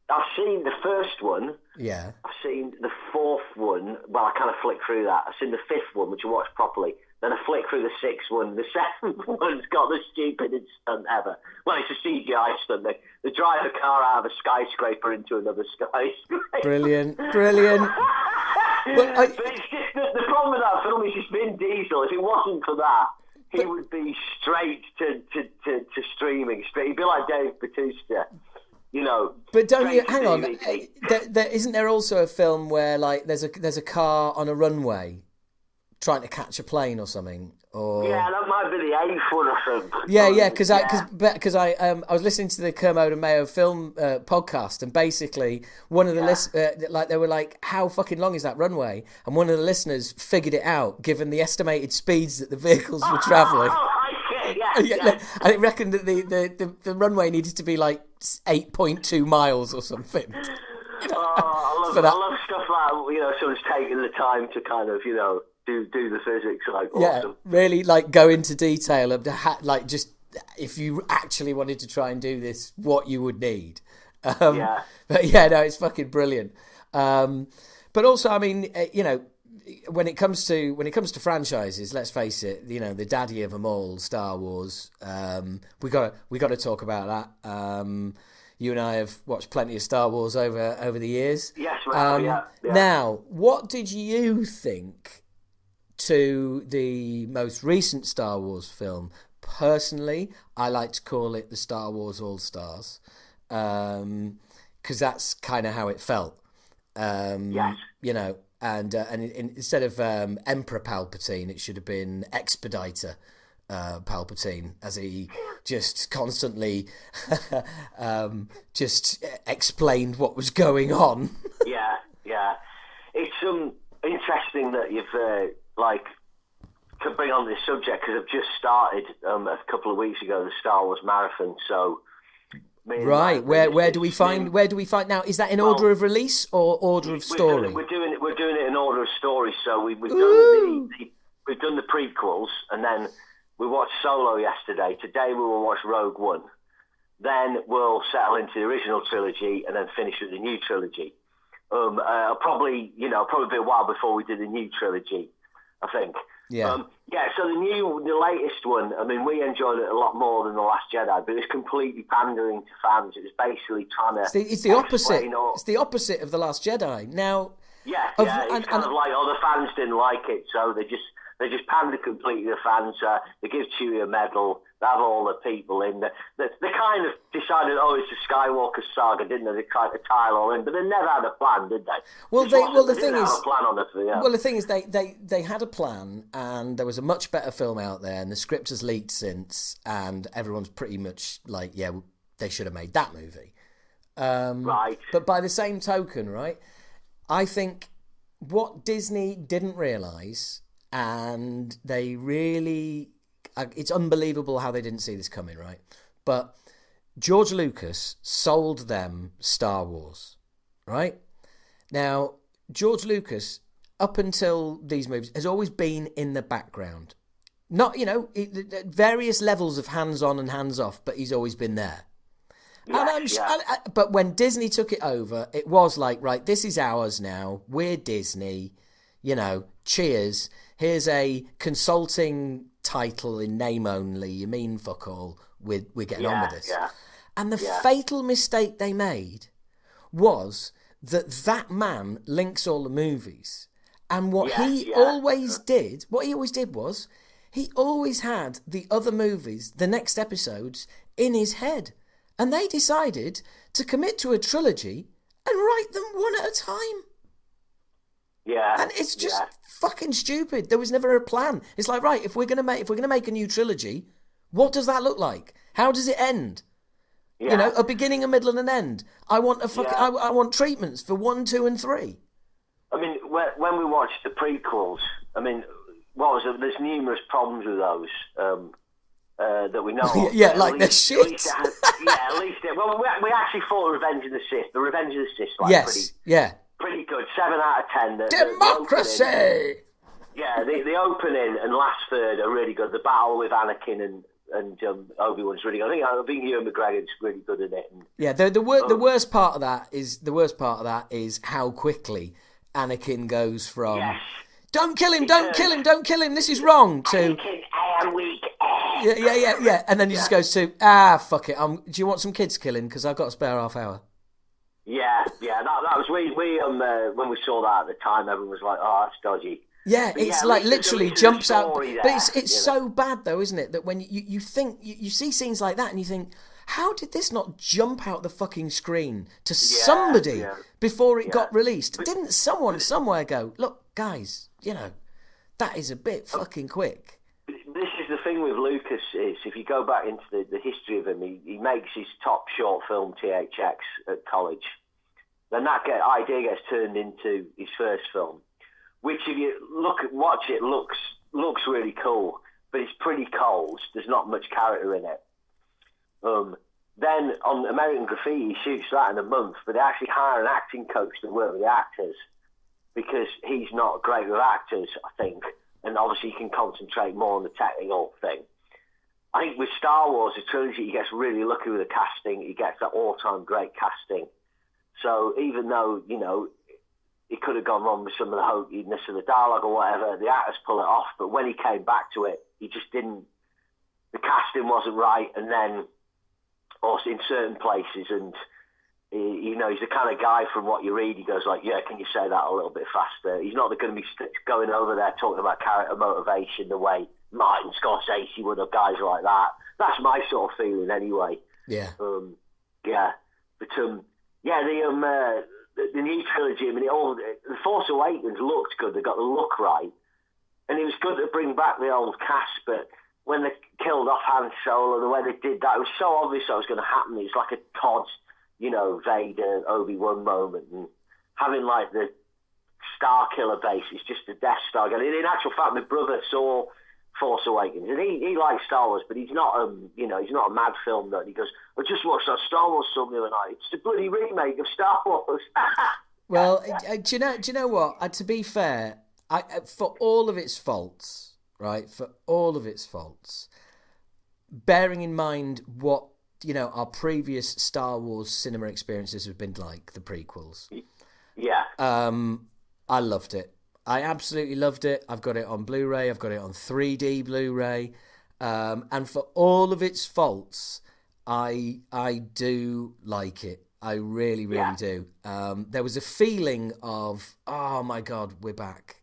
I've seen the first one. Yeah. I've seen the fourth one. Well, I kind of flicked through that. I've seen the fifth one, which I watched properly. Then I flicked through the sixth one. The seventh one's got the stupidest stunt ever. Well, it's a CGI stunt. They drive a car out of a skyscraper into another skyscraper. Brilliant. But it's just, the problem with that film is just Vin Diesel. If it wasn't for that, he would be straight to streaming. He'd be like Dave Bautista. You know, but don't you hang on? Isn't there also a film where like there's a car on a runway trying to catch a plane or something? Or yeah, that might be the eighth one or something. Yeah, because I was listening to the Kermode and Mayo film podcast, and basically one of the like they were like, how fucking long is that runway? And one of the listeners figured it out given the estimated speeds that the vehicles were travelling. And it reckoned that the runway needed to be like 8.2 miles or something. You know, I love stuff like, you know, someone's taking the time to kind of, you know, do the physics. Like, awesome. Really like go into detail of like just if you actually wanted to try and do this, what you would need. But yeah, no, it's fucking brilliant. But also, I mean, you know, when it comes to franchises, let's face it, you know, the daddy of them all, Star Wars. We got to talk about that. You and I have watched plenty of Star Wars over the years. Yes, yeah. Now, what did you think to the most recent Star Wars film? Personally, I like to call it the Star Wars All Stars, because that's kind of how it felt. Yes. You know. And instead of Emperor Palpatine, it should have been Expediter Palpatine, as he just constantly just explained what was going on. Yeah. It's interesting that you've to bring on this subject, because I've just started a couple of weeks ago the Star Wars marathon. So. Right, where do we find now? Is that in order of release or order of story? We're doing it in order of story. So we've done the prequels, and then we watched Solo yesterday. Today we will watch Rogue One. Then we'll settle into the original trilogy, and then finish with the new trilogy. Probably be a while before we do the new trilogy, I think. Yeah. So the latest one, I mean, we enjoyed it a lot more than The Last Jedi, but it was completely pandering to fans. It was basically trying to... It's the opposite. It's the opposite of The Last Jedi. Now... It's kind of like, the fans didn't like it, so they just pandered completely to fans. They give Chewie a medal. They have all the people in. They kind of decided, it's a Skywalker saga, didn't they? They tried to tie it all in, but they never had a plan, did they? The thing is, they had a plan, and there was a much better film out there, and the script has leaked since, and everyone's pretty much like, yeah, they should have made that movie. Right. But by the same token, right, I think what Disney didn't realise, and they really... It's unbelievable how they didn't see this coming, right? But George Lucas sold them Star Wars, right? Now, George Lucas, up until these movies, has always been in the background. Not, various levels of hands-on and hands-off, but he's always been there. But when Disney took it over, it was like, right, this is ours now. We're Disney. Cheers. Here's a consulting title in name only. You mean fuck all. We're getting on with this. Yeah. And the fatal mistake they made was that man links all the movies. And what he always did was he always had the other movies, the next episodes, in his head. And they decided to commit to a trilogy and write them one at a time. Yeah. And it's just fucking stupid. There was never a plan. It's like, right, if we're gonna make a new trilogy, what does that look like? How does it end? Yeah. You know, a beginning, a middle, and an end. I want I want treatments for 1, 2, and 3. I mean, when we watched the prequels, I mean, there's numerous problems with those that we know of. Yeah, like they're shit. At least well, we actually thought Revenge of the Sith. The Revenge of the Sith, pretty good. 7 out of 10. Democracy! The opening and last third are really good. The battle with Anakin and Obi-Wan's really good. I think Ewan McGregor's really good in it. And, the worst part of that is how quickly Anakin goes from don't kill him, don't kill him, this is wrong, to Anakin, I am weak. Yeah. And then he just goes to, fuck it. Do you want some kids killing? Because I've got a spare half hour. Yeah. That was we when we saw that at the time, everyone was like, "Oh, that's dodgy." Yeah, it's like literally jumps out. But it's so bad though, isn't it? That when you think you see scenes like that and you think, how did this not jump out the fucking screen to somebody before it got released? Didn't someone somewhere go, look, guys, that is a bit fucking quick. This is the thing with Lucas is, if you go back into the history of him, he makes his top short film THX at college. Then that idea gets turned into his first film, which if you watch it, looks really cool, but it's pretty cold. There's not much character in it. Then on American Graffiti, he shoots that in a month, but they actually hire an acting coach to work with the actors because he's not great with actors, I think. And obviously he can concentrate more on the technical thing. I think with Star Wars, the trilogy, he gets really lucky with the casting. He gets that all-time great casting. So even though, he could have gone wrong with some of the hokiness of the dialogue or whatever, the actors pull it off. But when he came back to it, he just didn't. The casting wasn't right, and then also in certain places, and he's the kind of guy from what you read. He goes like, "Yeah, can you say that a little bit faster?" He's not going to be going over there talking about character motivation the way Martin Scorsese would have, guys like that. That's my sort of feeling anyway. Yeah. But the new trilogy, I mean, The Force Awakens looked good. They got the look right. And it was good to bring back the old cast, but when they killed off Han Solo, the way they did that, it was so obvious that was going to happen. It was like a Todd, Vader, Obi-Wan moment. And having, like, the Star Killer base, it's just the Death Star. And in actual fact, my brother saw Force Awakens, and he likes Star Wars, but he's not he's not a mad film nut. He goes, I just watched that Star Wars film the other night. It's the bloody remake of Star Wars. Well, do you know what? To be fair, for all of its faults, right? For all of its faults, bearing in mind what our previous Star Wars cinema experiences have been like, the prequels. Yeah. I loved it. I absolutely loved it. I've got it on Blu-ray. I've got it on 3D Blu-ray. And for all of its faults, I do like it. I really, really do. There was a feeling of, oh my God, we're back.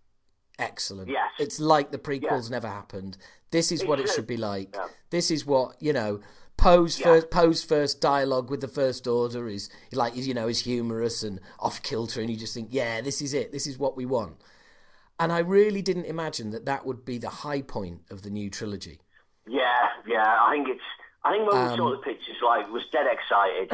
Excellent. Yes. It's like the prequels never happened. This is what it should be like. Yeah. This is what, Poe's first dialogue with the First Order is like, is humorous and off kilter, and you just think, yeah, this is it. This is what we want. And I really didn't imagine that would be the high point of the new trilogy. Yeah. I think when we saw the pictures, was dead excited.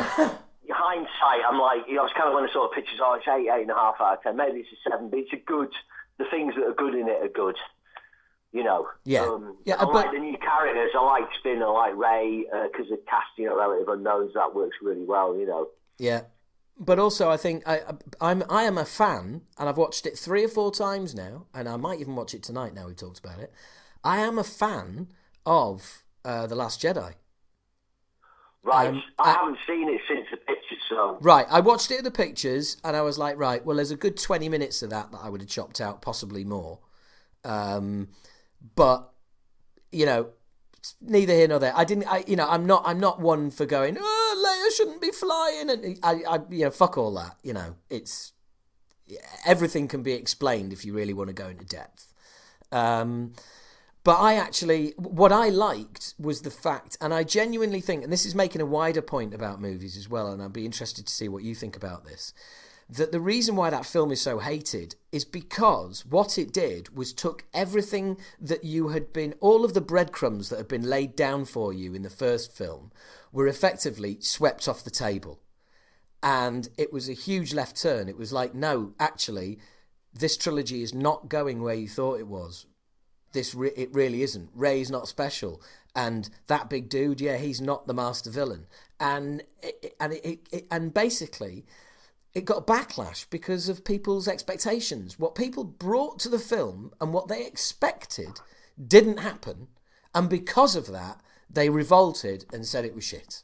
Hindsight, I'm like, I was kind of when I saw the pictures, it's 8.5 out of 10. Maybe it's a 7, but it's a good. The things that are good in it are good. I like the new characters. I like Finn. I like Rey because the casting of relative unknowns, that works really well. Yeah. But also, I think I am a fan, and I've watched it 3 or 4 times now, and I might even watch it tonight now we've talked about it. I am a fan of The Last Jedi. Right. I haven't seen it since the pictures, so... Right, I watched it at the pictures, and I was like, right, well, there's a good 20 minutes of that I would have chopped out, possibly more. But, neither here nor there. I'm not one for going, Leia shouldn't be flying, and I fuck all that. It's everything can be explained if you really want to go into depth. But what I liked was the fact, and I genuinely think, and this is making a wider point about movies as well, and I'd be interested to see what you think about this. that the reason why that film is so hated is because what it did was took everything that you had been, all of the breadcrumbs that had been laid down for you in the first film were effectively swept off the table. And it was a huge left turn. It was like, no, actually, this trilogy is not going where you thought it was. It really isn't. Ray's not special. And that big dude, yeah, he's not the master villain. And basically, it got a backlash because of people's expectations. What people brought to the film and what they expected didn't happen. And because of that, they revolted and said it was shit.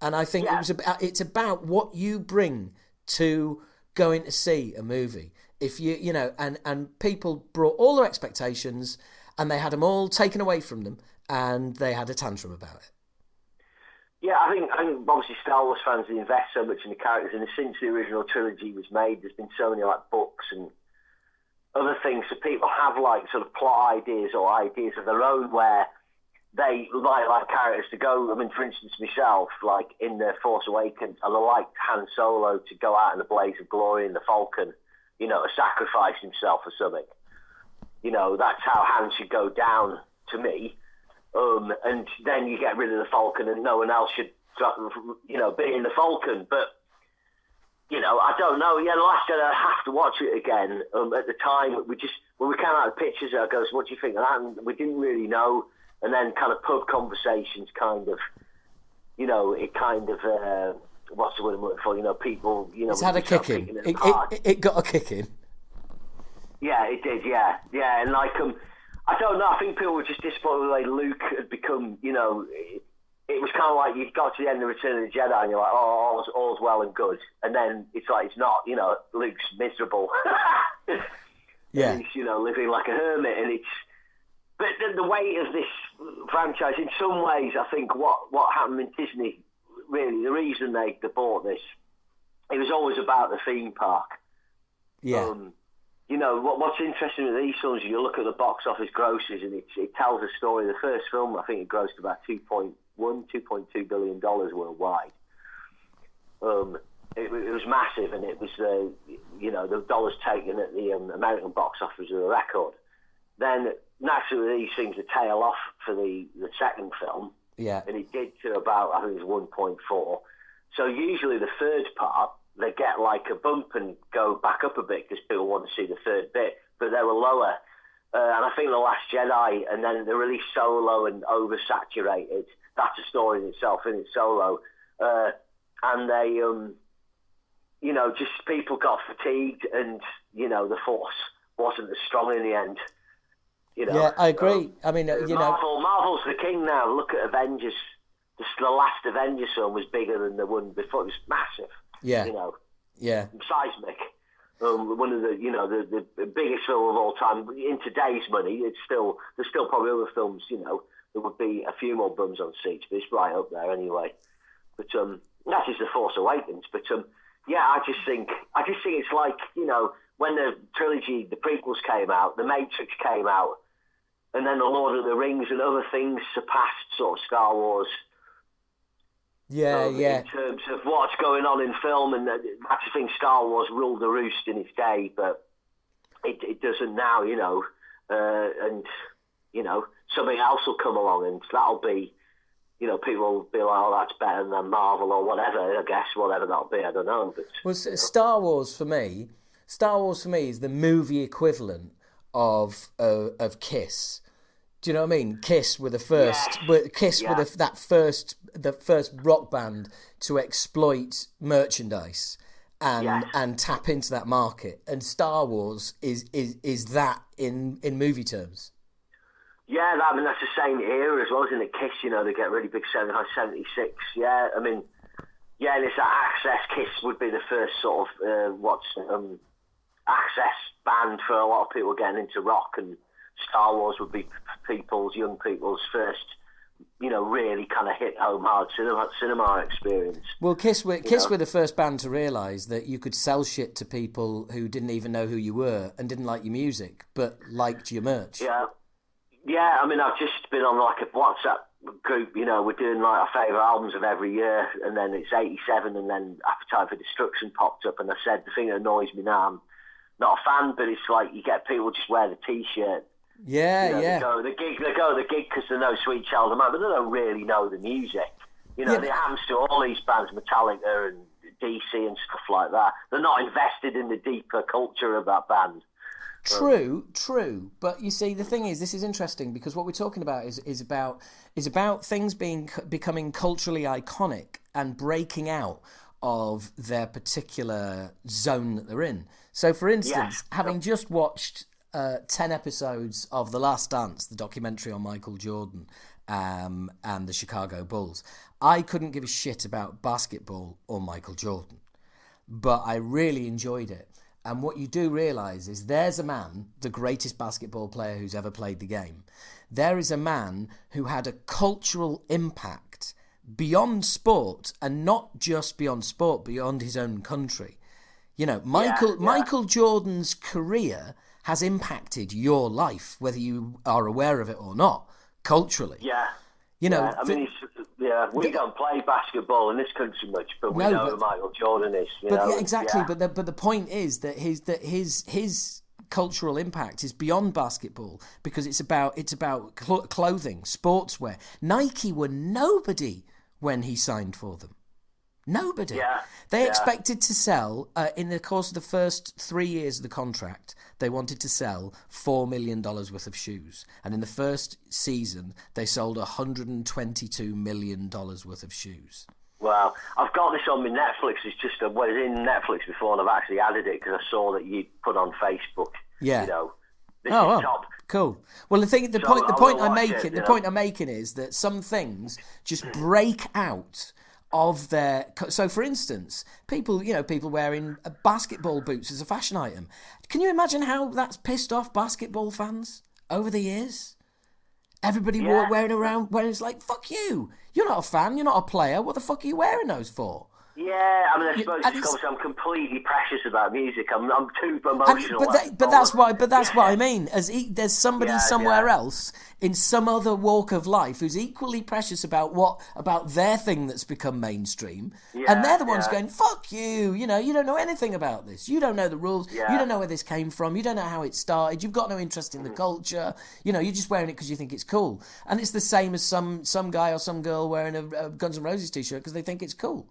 And I think it's about what you bring to going to see a movie. If you know, and people brought all their expectations and they had them all taken away from them and they had a tantrum about it. Yeah, I think obviously Star Wars fans invest so much in the characters, and since the original trilogy was made, there's been so many like books and other things, so people have like sort of plot ideas or ideas of their own where they like characters to go. I mean, for instance, myself, like in The Force Awakens, I liked Han Solo to go out in the blaze of glory in the Falcon, you know, to sacrifice himself for something. You know, that's how Han should go down to me. And then you get rid of the Falcon and no one else should, you know, be in the Falcon. But, you know, I don't know. Yeah, the Last Jedi, I have to watch it again. At the time, when we came out of the pictures, I goes, what do you think of that? And we didn't really know. And then kind of pub conversations kind of, you know, it kind of, what's the word I'm looking for? You know, people, you know. It's had a kick in. It got a kick in. Yeah, it did, yeah. Yeah, and like, I don't know, I think people were just disappointed with the way Luke had become, you know, it was kind of like you got to the end of Return of the Jedi and you're like, oh, all's well and good. And then it's like, it's not, you know, Luke's miserable. Yeah. He's, you know, living like a hermit, and it's, but the weight of this franchise, in some ways, I think what happened in Disney, really, the reason they bought this, it was always about the theme park. Yeah. You know, what's interesting with these films, you look at the box office grosses and it tells a story. The first film, I think it grossed about $2.2 billion worldwide. It was massive, and it was, you know, the dollars taken at the American box office were a record. Then, naturally, these things would tail off for the second film. Yeah. And it did to about, I think it was 1.4. So usually the third part, they get like a bump and go back up a bit because people want to see the third bit, but they were lower. And I think The Last Jedi, and then they're really Solo and oversaturated. That's a story in itself, in its Solo. And they, you know, just people got fatigued, and, you know, the Force wasn't as strong in the end. You know? Yeah, I agree. I mean, you know, Marvel's the king now. Look at Avengers. The last Avengers film was bigger than the one before. It was massive. Yeah. You know. Yeah. Seismic. One of the, you know, the biggest film of all time. In today's money, there's still probably other films, you know, there would be a few more bums on seats, but it's right up there anyway. But that is The Force Awakens. But yeah, I just think it's like, you know, when the trilogy, the prequels came out, The Matrix came out, and then The Lord of the Rings and other things surpassed sort of Star Wars. Yeah. In terms of what's going on in film, and I just think Star Wars ruled the roost in its day, but it doesn't now, you know. And, you know, something else will come along, and that'll be, you know, people will be like, oh, that's better than Marvel or whatever, I guess, whatever that'll be, I don't know. But, well, Star Wars for me is the movie equivalent of Kiss. Do you know what I mean? Kiss were the first. Yes. Kiss were the first rock band to exploit merchandise and tap into that market. And Star Wars is that in movie terms. Yeah, I mean that's the same era as well, isn't it? Kiss, you know, they get really big 76. Yeah, I mean, yeah, and it's that Access. Kiss would be the first sort of access band for a lot of people getting into rock, and Star Wars would be young people's first, you know, really kind of hit home hard cinema experience. Well, Kiss were the first band to realise that you could sell shit to people who didn't even know who you were and didn't like your music, but liked your merch. Yeah. Yeah, I mean, I've just been on like a WhatsApp group, you know, we're doing like our favourite albums of every year, and then it's 87, and then Appetite for Destruction popped up, and I said the thing that annoys me now, I'm not a fan, but it's like you get people just wear the T-shirt. Yeah, you know, yeah. They go to the gig because they know Sweet Child of Mine, but they don't really know the music. You know, it happens to all these bands, Metallica and DC and stuff like that. They're not invested in the deeper culture of that band. True. But you see, the thing is, this is interesting because what we're talking about is about things becoming culturally iconic and breaking out of their particular zone that they're in. So, for instance, having just watched 10 episodes of The Last Dance, the documentary on Michael Jordan and the Chicago Bulls, I couldn't give a shit about basketball or Michael Jordan, but I really enjoyed it. And what you do realise is there's a man, the greatest basketball player who's ever played the game. There is a man who had a cultural impact beyond sport, and not just beyond sport, beyond his own country. You know, Michael Jordan's career has impacted your life, whether you are aware of it or not, culturally. Yeah. You know, we don't play basketball in this country much, but we know who Michael Jordan is. Exactly. But the point is that his cultural impact is beyond basketball because it's about clothing, sportswear. Nike were nobody when he signed for them. Nobody. Yeah. They expected to sell, in the course of the first 3 years of the contract, they wanted to sell $4 million worth of shoes. And in the first season, they sold $122 million worth of shoes. Wow. I've got this on my Netflix. It's just, it was in Netflix before, and I've actually added it because I saw that you put on Facebook. Yeah. You know, this is top. Cool. Well, the point I'm making is that some things just break out of their. So, for instance, people wearing basketball boots as a fashion item. Can you imagine how that's pissed off basketball fans over the years? Everybody wearing around, wearing it's like, fuck you. You're not a fan. You're not a player. What the fuck are you wearing those for? Yeah, I mean, I suppose because I'm completely precious about music. I'm too emotional. But that's what I mean. There's somebody somewhere else in some other walk of life who's equally precious about their thing that's become mainstream, and they're the ones going, "Fuck you!" You know, you don't know anything about this. You don't know the rules. You don't know where this came from. You don't know how it started. You've got no interest in the culture. You know, you're just wearing it because you think it's cool. And it's the same as some guy or some girl wearing a Guns N' Roses t-shirt because they think it's cool.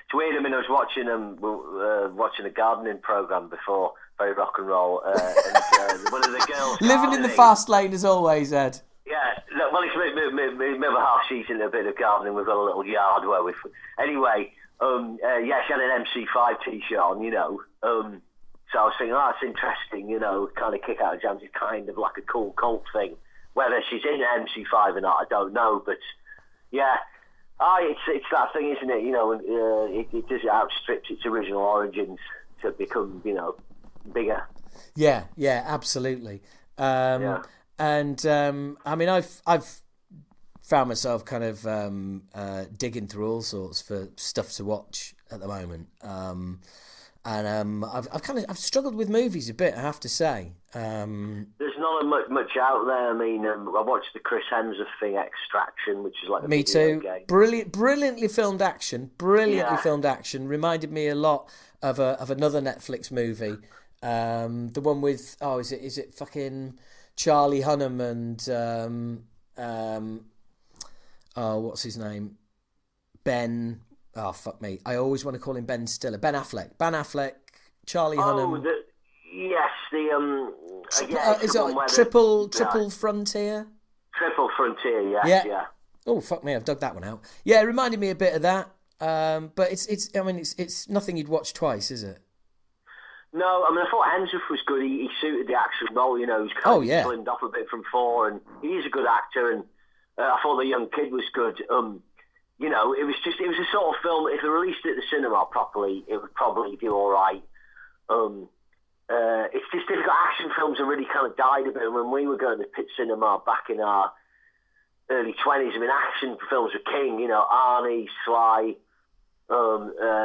It's weird. I mean, I was watching a gardening program before, very rock and roll, and one of the girls living in the fast lane as always, Ed. Yeah, well, it's my other half. She's in a bit of gardening. We've got a little yard where we. Anyway, she had an MC5 t-shirt on, you know. So I was thinking, that's interesting, you know, kind of kick out of jams is kind of like a cool cult thing. Whether she's in MC5 or not, I don't know, but yeah. It's that thing, isn't it? You know, it does outstrip its original origins to become, you know, bigger. Yeah, absolutely. And I mean, I've found myself kind of digging through all sorts for stuff to watch at the moment. I've struggled with movies a bit, I have to say. There's not much out there. I mean, I watched the Chris Hemsworth thing, Extraction, which is like a video game. Brilliantly filmed action. Filmed action. Reminded me a lot of another Netflix movie. The one with is it fucking Charlie Hunnam and what's his name? Ben. Oh fuck me! I always want to call him Ben Stiller. Ben Affleck. Charlie Hunnam. Is it Triple Frontier? Triple Frontier, yeah. Oh fuck me! I've dug that one out. Yeah, it reminded me a bit of that. But it's nothing you'd watch twice, is it? No, I mean I thought Hemsworth was good. He suited the action role. You know, he's kind of slimmed off a bit from 4, and he's a good actor. And I thought the young kid was good. You know, it was a sort of film. If they released it at the cinema properly, it would probably do all right. It's just difficult. Action films have really kind of died a bit. When we were going to pit cinema back in our early 20s, I mean, action films were king. You know, Arnie, Sly,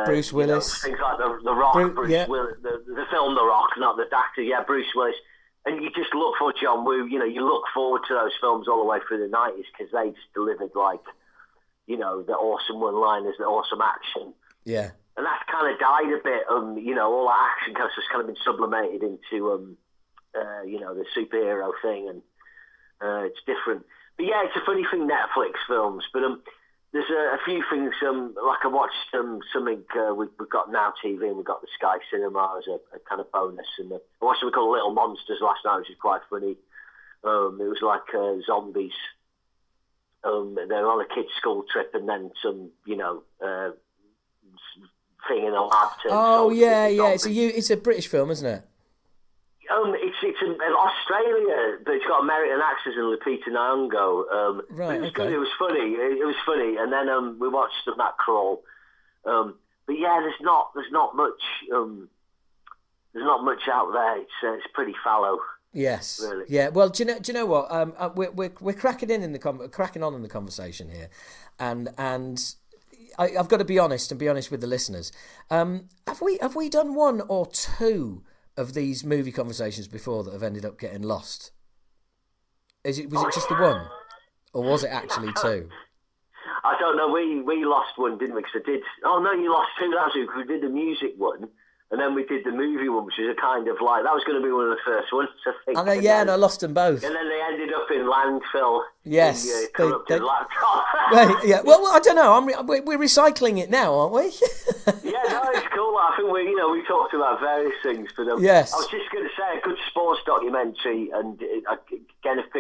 Bruce Willis, things like the Rock, Bruce Willis, the film The Rock, not the actor. Yeah, Bruce Willis. And you just look for John Woo. You know, you look forward to those films all the way through the 90s because they just delivered like, you know, the awesome one-liners, the awesome action. Yeah. And that's kind of died a bit. You know, all that action has just kind of been sublimated into, you know, the superhero thing, and it's different. But yeah, it's a funny thing, Netflix films. But there's a few things. Like I watched something. We've got Now TV and we've got the Sky Cinema as a kind of bonus. And I watched something called Little Monsters last night, which is quite funny. It was like zombies. They're on a kids' school trip, and then some, you know, thing in a lab. Oh yeah. It's a British film, isn't it? It's in Australia, but it's got American actors and Lupita Nyong'o. Right, it was okay. good. It was funny. It was funny, and then we watched that Crawl. But yeah, there's not much. There's not much out there. It's pretty fallow. Yes. Really. Yeah. Well, do you know what? We're cracking on in the conversation here, and I've got to be honest with the listeners. Have we done one or two of these movie conversations before that have ended up getting lost? Was it just the one, or was it actually two? I don't know. We lost one, didn't we? Because I did. Oh no, you lost two. That's because we did the music one. And then we did the movie one, which is a kind of like, that was going to be one of the first ones, I think. And I lost them both. And then they ended up in landfill. Yes. In, corrupted laptop. Yeah. Well, I don't know. We're recycling it now, aren't we? Yeah, no, it's cool. I think we talked about various things, but yes. I was just going to say a good sports documentary, and again, if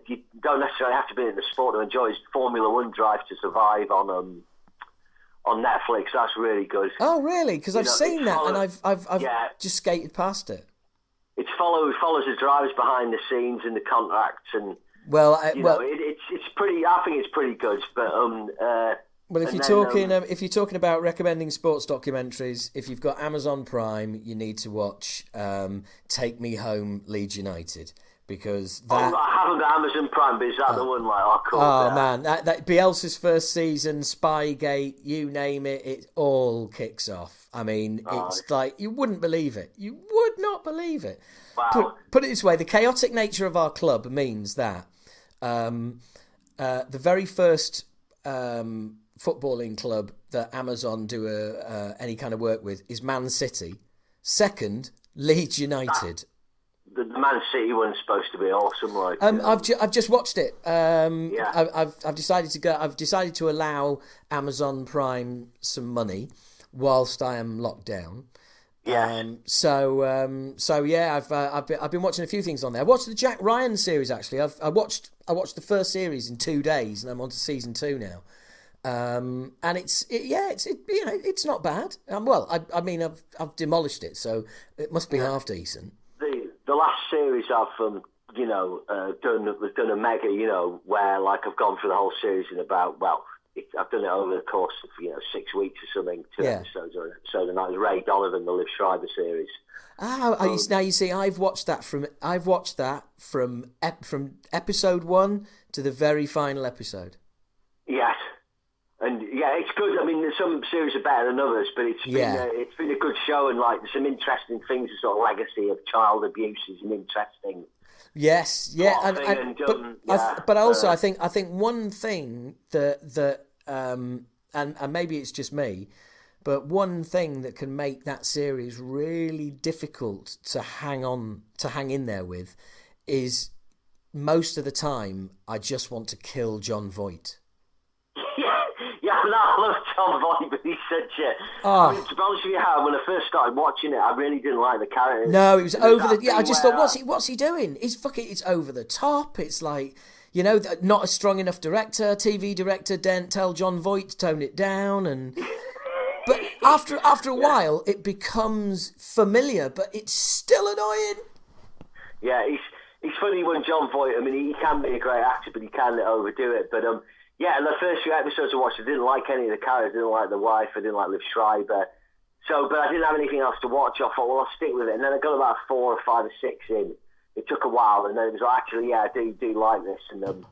you don't necessarily have to be in the sport to enjoy, it's Formula One Drive to Survive on Netflix. That's really good. Oh, really? Because I've seen that, and I've just skated past it. It follows the drivers behind the scenes and the contracts, and it's pretty. I think it's pretty good. But well, if you're talking about recommending sports documentaries, if you've got Amazon Prime, you need to watch Take Me Home, Leeds United. Because that... I haven't got Amazon Prime, but is that the one cool? Oh man, that Bielsa's first season, Spygate, you name it, it all kicks off. I mean, it's like, you wouldn't believe it. You would not believe it. Wow. Put it this way, the chaotic nature of our club means that the very first footballing club that Amazon do any kind of work with is Man City. Second, Leeds United. The Man City one's supposed to be awesome. Like, I've just watched it. Yeah. I've decided to go. I've decided to allow Amazon Prime some money whilst I am locked down. Yeah. So yeah, I've been watching a few things on there. I watched the Jack Ryan series actually. I watched the first series in 2 days, and I'm on to season 2 now. And it's not bad. I mean I've demolished it, so it must be half decent. The last series I've done a mega, where like I've gone through the whole series in about I've done it over the course of 6 weeks or something, 2 episodes or an episode, and that was Ray Donovan, the Liv Schreiber series. Now you see, I've watched that from episode 1 to the very final episode. Yes. And yeah, it's good. I mean, some series are better than others, but it's been a good show, and like there's some interesting things. The sort of legacy of child abuse is an interesting. Yes, yeah, but also I think one thing that and maybe it's just me, but one thing that can make that series really difficult to hang in there with is most of the time I just want to kill John Voight. I love Tom Voight, but he's such a... I mean, to be honest with you, when I first started watching it, I really didn't like the character. No, it was over the... Yeah, I just thought, what's he doing? It's over the top. It's like, not a strong enough director, TV director, didn't tell John Voight to tone it down. But after a while, it becomes familiar, but it's still annoying. Yeah, he's funny when John Voight... I mean, he can be a great actor, but he can overdo it, but... Yeah, and the first few episodes I watched, I didn't like any of the characters. I didn't like the wife. I didn't like Liv Schreiber. But I didn't have anything else to watch. I thought, well, I'll stick with it. And then I got about 4 or 5 or 6 in. It took a while, and then it was like, actually, yeah, I do like this. And so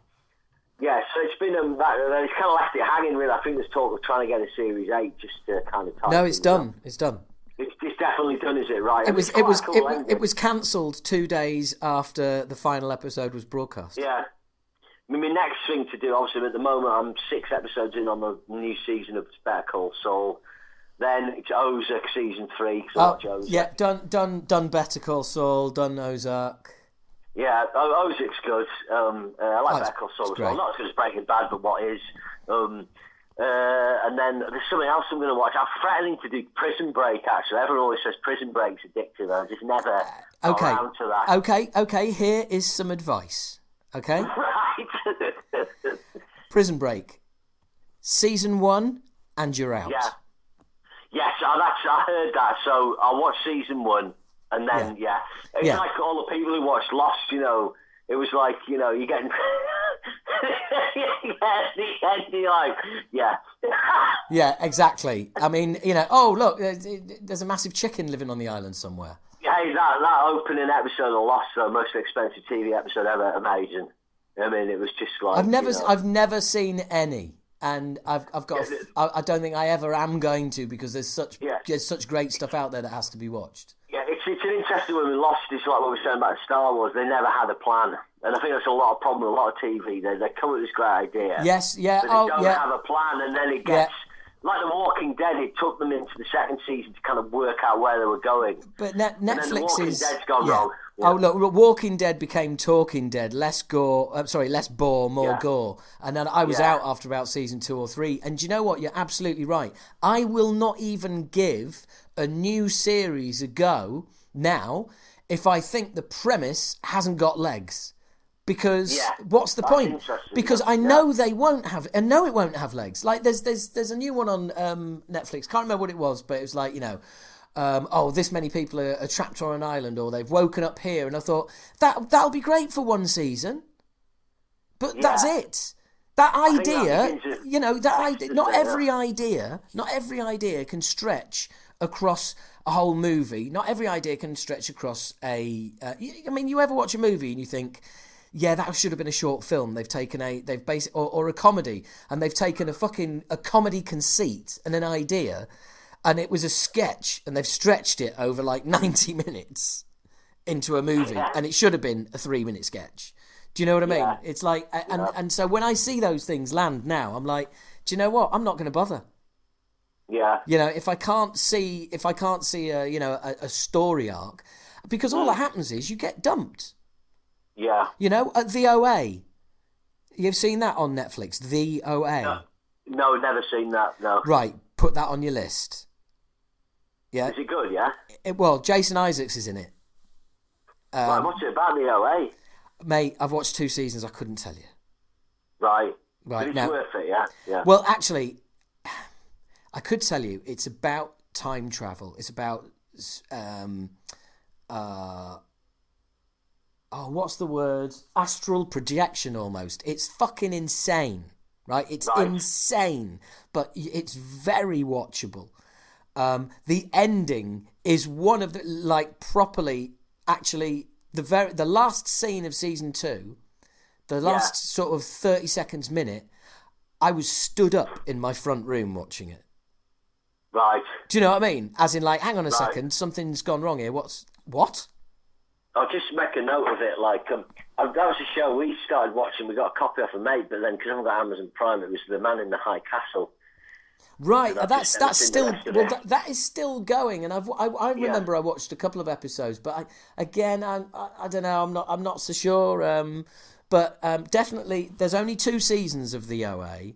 it's been it's kind of left it hanging. Really, I think there's talk of trying to get a series 8 just to kind of. No, it's done. It's done. It's definitely done, is it? Right. It was cancelled 2 days after the final episode was broadcast. Yeah. I mean, my next thing to do, obviously, at the moment, I'm 6 episodes in on the new season of Better Call Saul. Then it's Ozark season 3. Yeah, done Better Call Saul, done Ozark. Yeah, Ozark's good. I like Better Call Saul as well. Not as good as Breaking Bad, but what is. And then there's something else I'm going to watch. I'm threatening to do Prison Break, actually. Everyone always says Prison Break's addictive. I just never got around to that. Okay, here is some advice. Okay? Right. Prison Break. Season 1 and you're out. Yeah. Yes, I heard that. So I'll watch season 1 and then, It's like all the people who watched Lost, you know. It was like, you know, you're getting... Yeah, exactly. I mean, you know, oh, look, there's a massive chicken living on the island somewhere. Hey, that opening episode of Lost, the most expensive TV episode ever, amazing. I mean, it was just like... I've never seen any. And I've got. I don't think I ever am going to, because there's such great stuff out there that has to be watched. Yeah, it's an interesting one. We Lost. It's like what we were saying about Star Wars. They never had a plan, and I think that's a lot of problem with a lot of TV. They come with this great idea. Yes, yeah. But they don't have a plan, and then it gets like The Walking Dead. It took them into the second season to kind of work out where they were going. But Netflix is. Dead's gone wrong. Yeah. Oh look, Walking Dead became Talking Dead. Less gore. Less bore, more gore. And then I was out after about season 2 or 3. And do you know what? You're absolutely right. I will not even give a new series a go now if I think the premise hasn't got legs. Because what's the point? Because I know they won't have. I know it won't have legs. Like there's a new one on Netflix. Can't remember what it was, but it was like, you know. This many people are trapped on an island, or they've woken up here, and I thought that'll be great for one season, but that's it. That idea, you know, not every idea can stretch across a whole movie. Not every idea can stretch across a. I mean, you ever watch a movie and you think, yeah, that should have been a short film. They've based or a comedy, and they've taken a comedy conceit and an idea. And it was a sketch, and they've stretched it over like 90 minutes into a movie, and it should have been a 3-minute sketch. Do you know what I mean? It's like, and so when I see those things land now, I'm like, do you know what? I'm not going to bother. Yeah. You know, if I can't see a story arc, because all that happens is you get dumped. Yeah. You know, at the OA. You've seen that on Netflix, The OA. No, never seen that. No. Right, put that on your list. Yeah. Is it good, yeah? Well, Jason Isaacs is in it. What's it about, the OA? Mate, I've watched 2 seasons, I couldn't tell you. Right. But it's worth it, yeah? Well, actually, I could tell you, it's about time travel. It's about, what's the word? Astral projection, almost. It's fucking insane, right? It's insane, but it's very watchable. The ending is one of the, like, properly, actually, the last scene of season 2, the last sort of 30 seconds, minute, I was stood up in my front room watching it. Right. Do you know what I mean? As in, like, hang on a second, something's gone wrong here. What? I'll just make a note of it, like, that was a show we started watching. We got a copy off a mate, but then, because I haven't got Amazon Prime, it was The Man in the High Castle. Right, that's still that is still going, and I remember I watched a couple of episodes, but I don't know, I'm not so sure, but definitely there's only 2 seasons of the OA.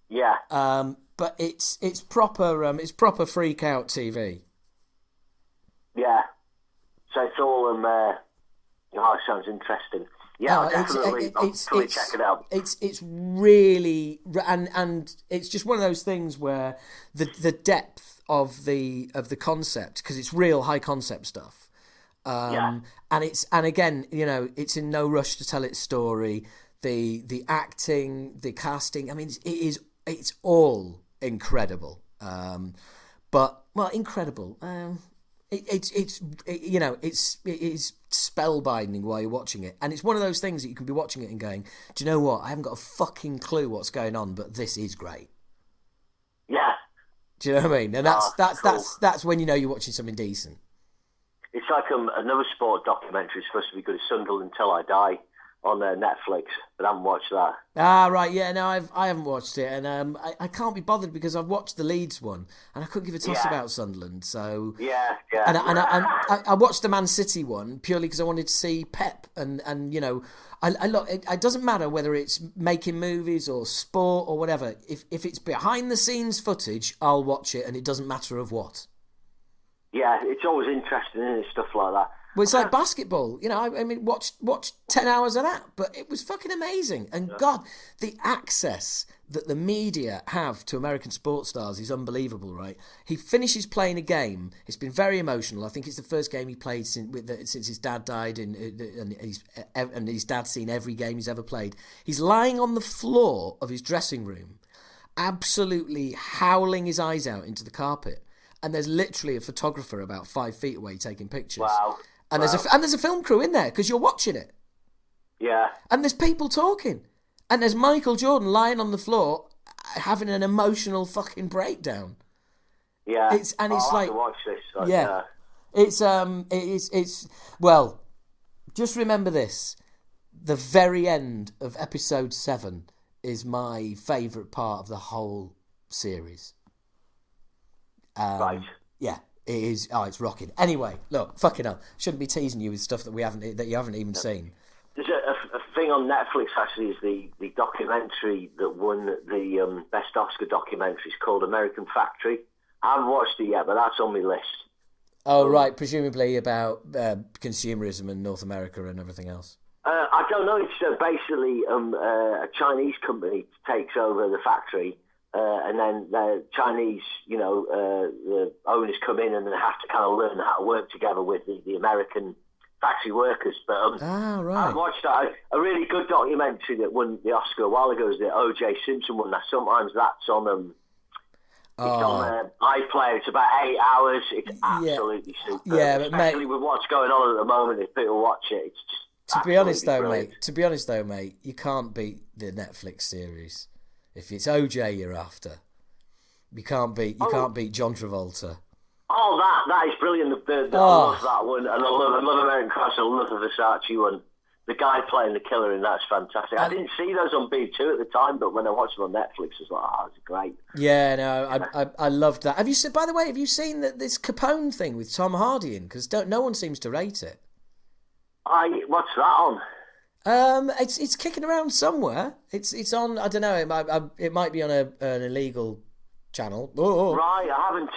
Yeah. But it's proper freak out TV. Yeah. So it's all it sounds interesting. Yeah, I'll definitely check it out. It's really, and it's just one of those things where the depth of the concept, because it's real high concept stuff. And again, you know, it's in no rush to tell its story. The acting, the casting, I mean, it's all incredible. Incredible. It is spellbinding while you're watching it, and it's one of those things that you can be watching it and going, do you know what? I haven't got a fucking clue what's going on, but this is great. Yeah, Do you know what I mean? And that's when you know you're watching something decent. It's like another sport documentary supposed to be good, Sunderland Till I Die, on Netflix, but I haven't watched that. Ah, right, yeah, no, I haven't watched it, and I can't be bothered because I've watched the Leeds one, and I couldn't give a toss about Sunderland, so... Yeah. And I watched the Man City one purely because I wanted to see Pep, and you know, I look, it doesn't matter whether it's making movies or sport or whatever, if it's behind-the-scenes footage, I'll watch it, and it doesn't matter of what. Yeah, it's always interesting, isn't it, stuff like that. Well, it's like basketball, you know. I mean, watch 10 hours of that, but it was fucking amazing. And God, the access that the media have to American sports stars is unbelievable, right? He finishes playing a game. It's been very emotional. I think it's the first game he played since his dad died, and his dad's seen every game he's ever played. He's lying on the floor of his dressing room, absolutely howling his eyes out into the carpet. And there's literally a photographer about 5 feet away taking pictures. Wow. And there's a film crew in there because you're watching it. Yeah. And there's people talking. And there's Michael Jordan lying on the floor having an emotional fucking breakdown. Yeah. It's I'll have to watch this. Yeah. It's well, just remember this. The very end of episode 7 is my favourite part of the whole series. Right. Yeah. It is. Oh, it's rocking. Anyway, look, fucking hell. Shouldn't be teasing you with stuff that you haven't even seen. There's a thing on Netflix actually, is the documentary that won the best Oscar documentary. It's called American Factory. I haven't watched it yet, but that's on my list. Oh, right. Presumably about consumerism in North America and everything else. I don't know. It's basically a Chinese company takes over the factory. And then the Chinese, the owners come in and they have to kind of learn how to work together with the American factory workers. But right. I watched a really good documentary that won the Oscar a while ago. Is the O.J. Simpson one. Now sometimes that's on it's on iPlayer. It's about 8 hours. It's absolutely super. Yeah, but especially with what's going on at the moment. If people watch it, it's just to be honest brilliant. though, mate, you can't beat the Netflix series. If it's OJ you're after, you can't beat John Travolta. Oh, that is brilliant. I love that one, and I love American Crime. I love the Versace one. The guy playing the killer in that's fantastic. I didn't see those on B2 at the time, but when I watched them on Netflix, I was like, it's great. Yeah, no, I loved that. Have you seen? By the way, have you seen this Capone thing with Tom Hardy in? Because no one seems to rate it. What's that on? It's kicking around somewhere. It's on. I don't know. It might be on an illegal channel. Oh. Right, I haven't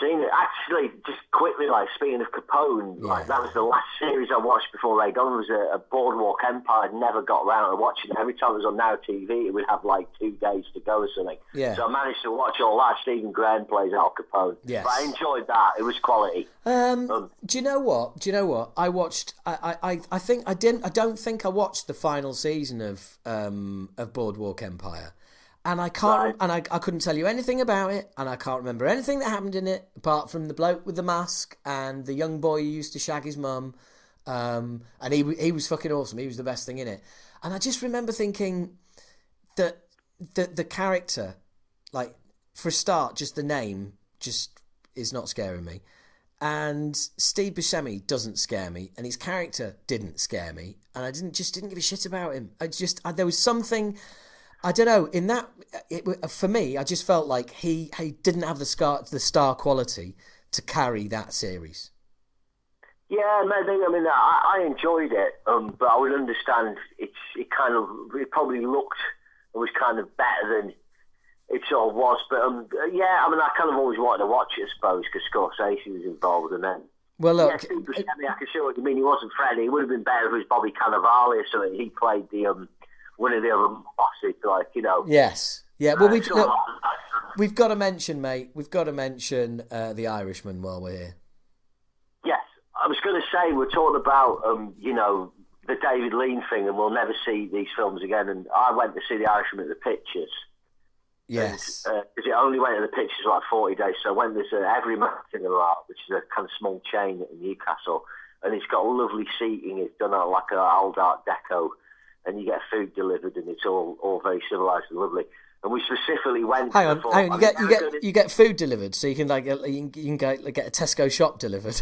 seen it. Actually, just quickly, like speaking of Capone, that was the last series I watched before Ray Gone. Was a Boardwalk Empire. I'd never got around to watching it. Every time it was on Now TV, it would have like 2 days to go or something. Yeah. So I managed to watch all that. Stephen Graham plays Al Capone. Yes. But I enjoyed that. It was quality. Do you know what? I watched. I think I didn't. I don't think I watched the final season of Boardwalk Empire. And I can't, and I couldn't tell you anything about it, and I can't remember anything that happened in it, apart from the bloke with the mask and the young boy who used to shag his mum, and he was fucking awesome. He was the best thing in it. And I just remember thinking that the character, like, for a start, just the name just is not scaring me. And Steve Buscemi doesn't scare me, and his character didn't scare me, and I didn't give a shit about him. There was something... I don't know. In that, for me, I just felt like he didn't have the star quality to carry that series. Yeah, maybe. I mean, I enjoyed it, but I would understand it probably looked it was kind of better than it sort of was. But yeah, I mean, I kind of always wanted to watch it, I suppose, because Scorsese was involved, and then. Well, look, Steve Buscemi, I can see what you mean. He wasn't Freddy. It would have been better if it was Bobby Cannavale or something. He played the one of the other bosses, Yes, yeah. Well, we've got to mention, mate. We've got to mention The Irishman while we're here. Yes, I was going to say we're talking about the David Lean thing, and we'll never see these films again. And I went to see The Irishman at the Pictures. Yes, because it only went to the Pictures like 40 days. So I went to Every Man Cinema, which is a kind of small chain in Newcastle, and it's got lovely seating. It's done out like an old Art Deco. And you get food delivered, and it's all very civilised and lovely. and we specifically went. Hang on. You You get food delivered, so you can get a Tesco shop delivered.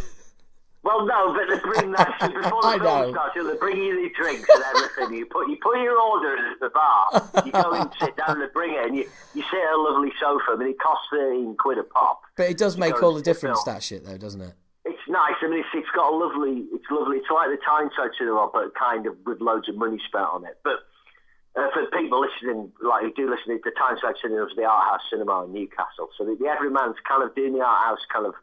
Well, no, but they bring that before the film starts. They bring you the drinks and everything. You put your order in at the bar. You go and sit down and they bring it, and you sit at a lovely sofa. I mean, it costs £13 a pop. But it does make all the difference, that shit, though, doesn't it? It's nice. I mean, it's got a lovely. It's lovely. It's like the Tyneside cinema, but kind of with loads of money spent on it. But for people listening, like who do listen, the Tyneside cinema is the art house cinema in Newcastle. So the everyman's kind of doing the art house kind of.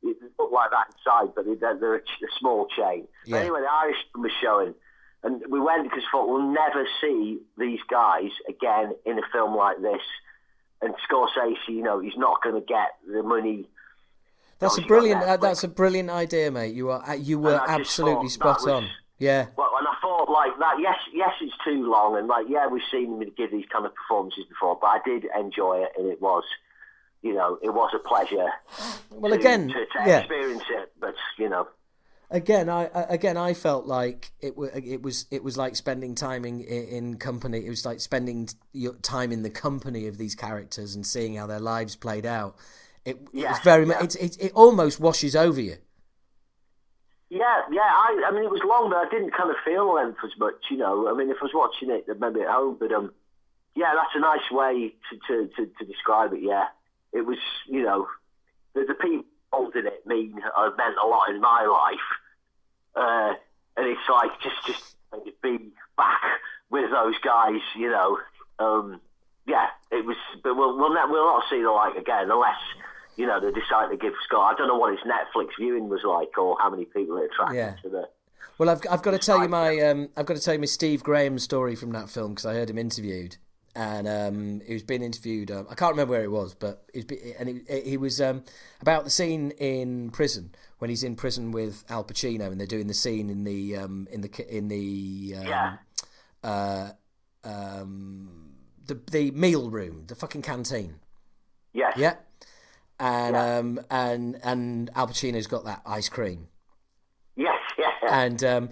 It looked like that inside, but they're a small chain. Yeah. But anyway, the Irish was showing, and we went because we thought we'll never see these guys again in a film like this. And Scorsese, he's not going to get the money. That's a brilliant idea, mate. You were absolutely spot on. Yeah. Well, and I thought like that. Yes, it's too long, and we've seen him give these kind of performances before, but I did enjoy it, and it was. It was a pleasure. Well, to experience it, but Again, I felt like it was like spending time in company. It was like spending your time in the company of these characters and seeing how their lives played out. It almost washes over you. Yeah. I mean, it was long, but I didn't kind of feel the length as much. I mean, if I was watching it, maybe at home, but that's a nice way to describe it. Yeah. It was, the people involved in it meant a lot in my life. And it's like, just be back with those guys, it was, but we'll not see the like again unless, they decide to give Scott. I don't know what his Netflix viewing was like or how many people it attracted to the. Well, I've got to tell you my Steve Graham story from that film because I heard him interviewed. And he was being interviewed. I can't remember where it was, but he was about the scene in prison when he's in prison with Al Pacino, and they're doing the scene in the meal room, the fucking canteen. Yes. Yeah. And and Al Pacino's got that ice cream. Yes. Yeah.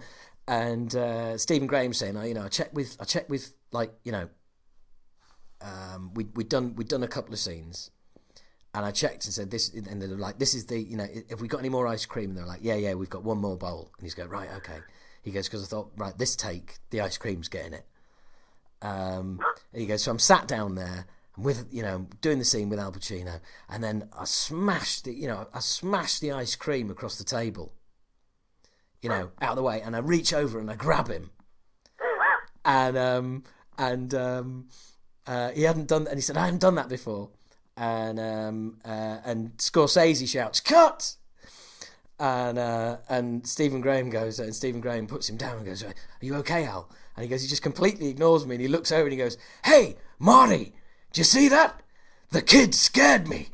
And Stephen Graham saying, I checked with like we'd done a couple of scenes, and I checked and said this, and they're like, this is the have we got any more ice cream? And they're like, yeah, we've got one more bowl. And he's going, right, okay. He goes, because I thought, right, this take the ice cream's getting it. And he goes, so I'm sat down there and with doing the scene with Al Pacino, and then I smashed the ice cream across the table, out of the way, and I reach over and I grab him, and he hadn't done, and he said, I haven't done that before, and Scorsese shouts, cut, and Stephen Graham goes, and Stephen Graham puts him down and goes, are you okay, Al? And he goes, he just completely ignores me, and he looks over and he goes, hey, Marty, do you see that? The kid scared me.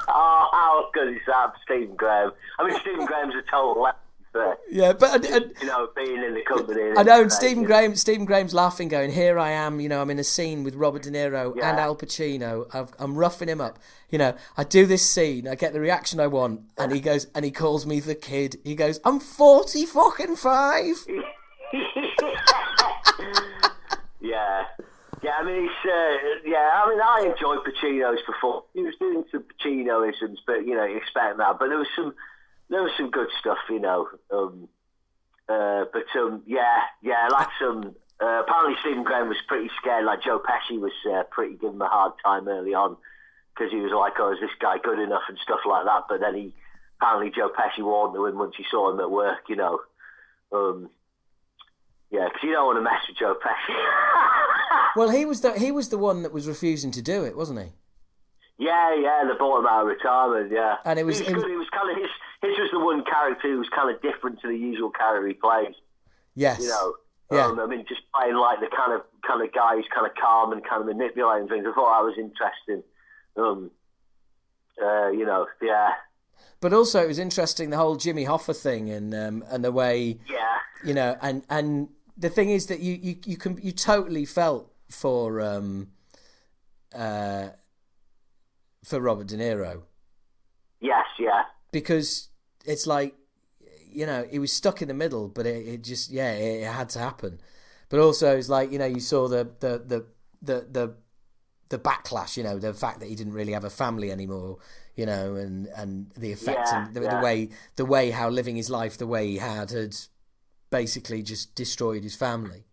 Oh, how good is that, Stephen Graham? I mean, Stephen Graham's a total legend. Yeah, but being in the company. I know, and Stephen Graham's laughing, going, "Here I am, I'm in a scene with Robert De Niro and Al Pacino. I'm roughing him up. I do this scene, I get the reaction I want, and he goes, and he calls me the kid. He goes, I'm 40 fucking 5. Yeah. I mean, I enjoyed Pacino's performance. He was doing some Pacinoisms, but you expect that. But there was some good stuff, apparently Stephen Graham was pretty scared. Like Joe Pesci was pretty giving him a hard time early on because he was like, "Oh, is this guy good enough?" and stuff like that. But then apparently Joe Pesci warned him once he saw him at work, because you don't want to mess with Joe Pesci. Well, he was the one that was refusing to do it, wasn't he? Yeah, they bought him out of retirement. Yeah, and it was good. It was kind of his was the one character who was kind of different to the usual character he plays. Yes. I mean, just playing like the kind of guy who's kind of calm and kind of manipulating things. I thought that was interesting. But also, it was interesting the whole Jimmy Hoffa thing and the way. Yeah. And the thing is that you totally felt for Robert De Niro. Yes. Yeah. Because it's like, he was stuck in the middle, but it just, it had to happen. But also, it's like, you saw the the backlash, you know, the fact that he didn't really have a family anymore, you know, and the effect and the way how living his life the way he had basically just destroyed his family.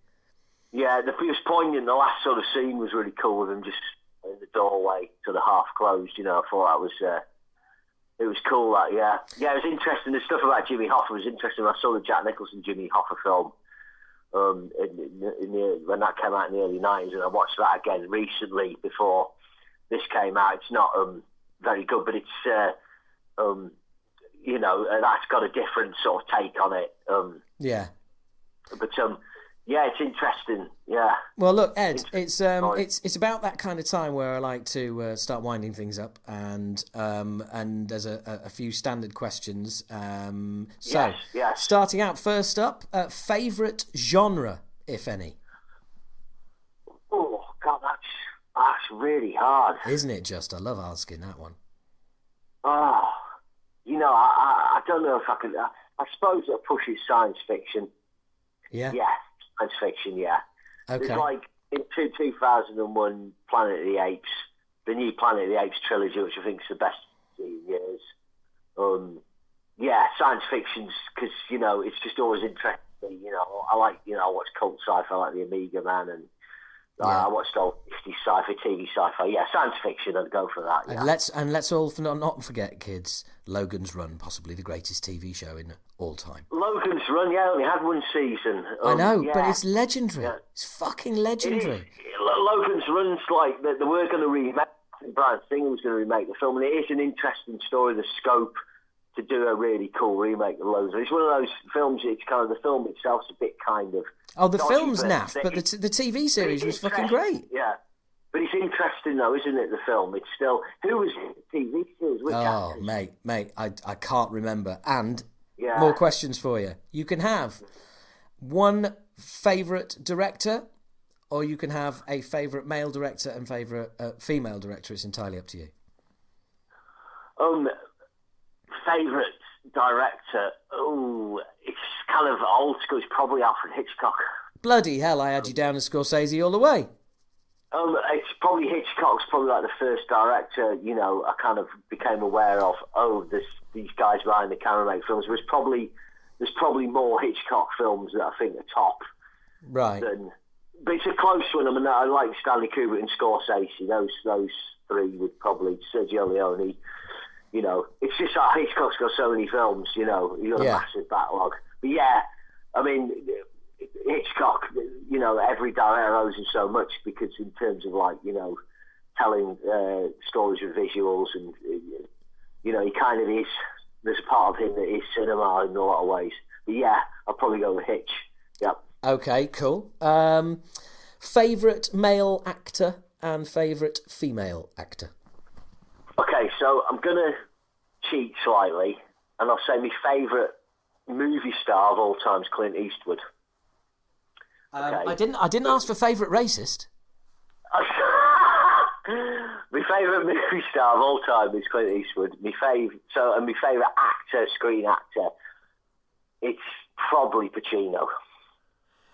Yeah, it was poignant. The last sort of scene was really cool with him just in the doorway, sort of half closed. You know, I thought that was it was cool. That it was interesting. The stuff about Jimmy Hoffa was interesting. I saw the Jack Nicholson Jimmy Hoffa film when that came out in the early 90s, and I watched that again recently before this came out. It's not very good, but it's you know, that's got a different sort of take on it. But it's interesting. Yeah. Well, look, Ed, it's about that kind of time where I like to start winding things up, and there's a few standard questions. Yes. Starting out first up, favourite genre, if any. Oh God, that's really hard, isn't it? Just I love asking that one. Oh, you know, I don't know if I can. I suppose it pushes science fiction. Yeah. Yeah. Science fiction, yeah. Okay. It's like in 2001, Planet of the Apes, the new Planet of the Apes trilogy, which I think is the best in years. Science fiction's because, you know, it's just always interesting. You know, I like, you know, I watch cult sci-fi like the Amiga Man, and I watched old 50s sci-fi, TV sci-fi. Yeah, science fiction, I'd go for that. Yeah. And let's all not forget, kids, Logan's Run, possibly the greatest TV show in all time. Logan's Run, only had one season. I know, but it's legendary. Yeah. It's fucking legendary. Logan's Run's like they were going to remake. Bryan Singer was going to remake the film, and it is an interesting story. The scope to do a really cool remake of Logan's Run. It's one of those films. It's kind of the film itself's a bit kind of. Oh, the film's naff, but the TV series was fucking great. Yeah. But it's interesting, though, isn't it, the film? It's still... Who was in the TV series? Which actors? Mate, I can't remember. And more questions for you. You can have one favourite director, or you can have a favourite male director and favourite female director. It's entirely up to you. Favourite director? Oh, it's kind of old school. It's probably Alfred Hitchcock. Bloody hell, I had you down as Scorsese all the way. It's probably Hitchcock's probably like the first director, you know, I kind of became aware of, these guys behind the camera make films. There's probably more Hitchcock films that I think are top. Right. But it's a close one. I mean, I like Stanley Kubrick and Scorsese. Those three would probably, Sergio Leone, you know. It's just like Hitchcock's got so many films, you know. He's got a massive backlog. But yeah, I mean... Hitchcock, you know, every director owes him so much because in terms of like, you know, telling stories with visuals and, you know, he kind of is, there's a part of him that is cinema in a lot of ways. But yeah, I'll probably go with Hitch. Yep. Okay, cool. Favourite male actor and favourite female actor? Okay, so I'm going to cheat slightly and I'll say my favourite movie star of all time is Clint Eastwood. Okay. I didn't ask for favourite racist. My favourite movie star of all time is Clint Eastwood. My favourite actor, screen actor, it's probably Pacino.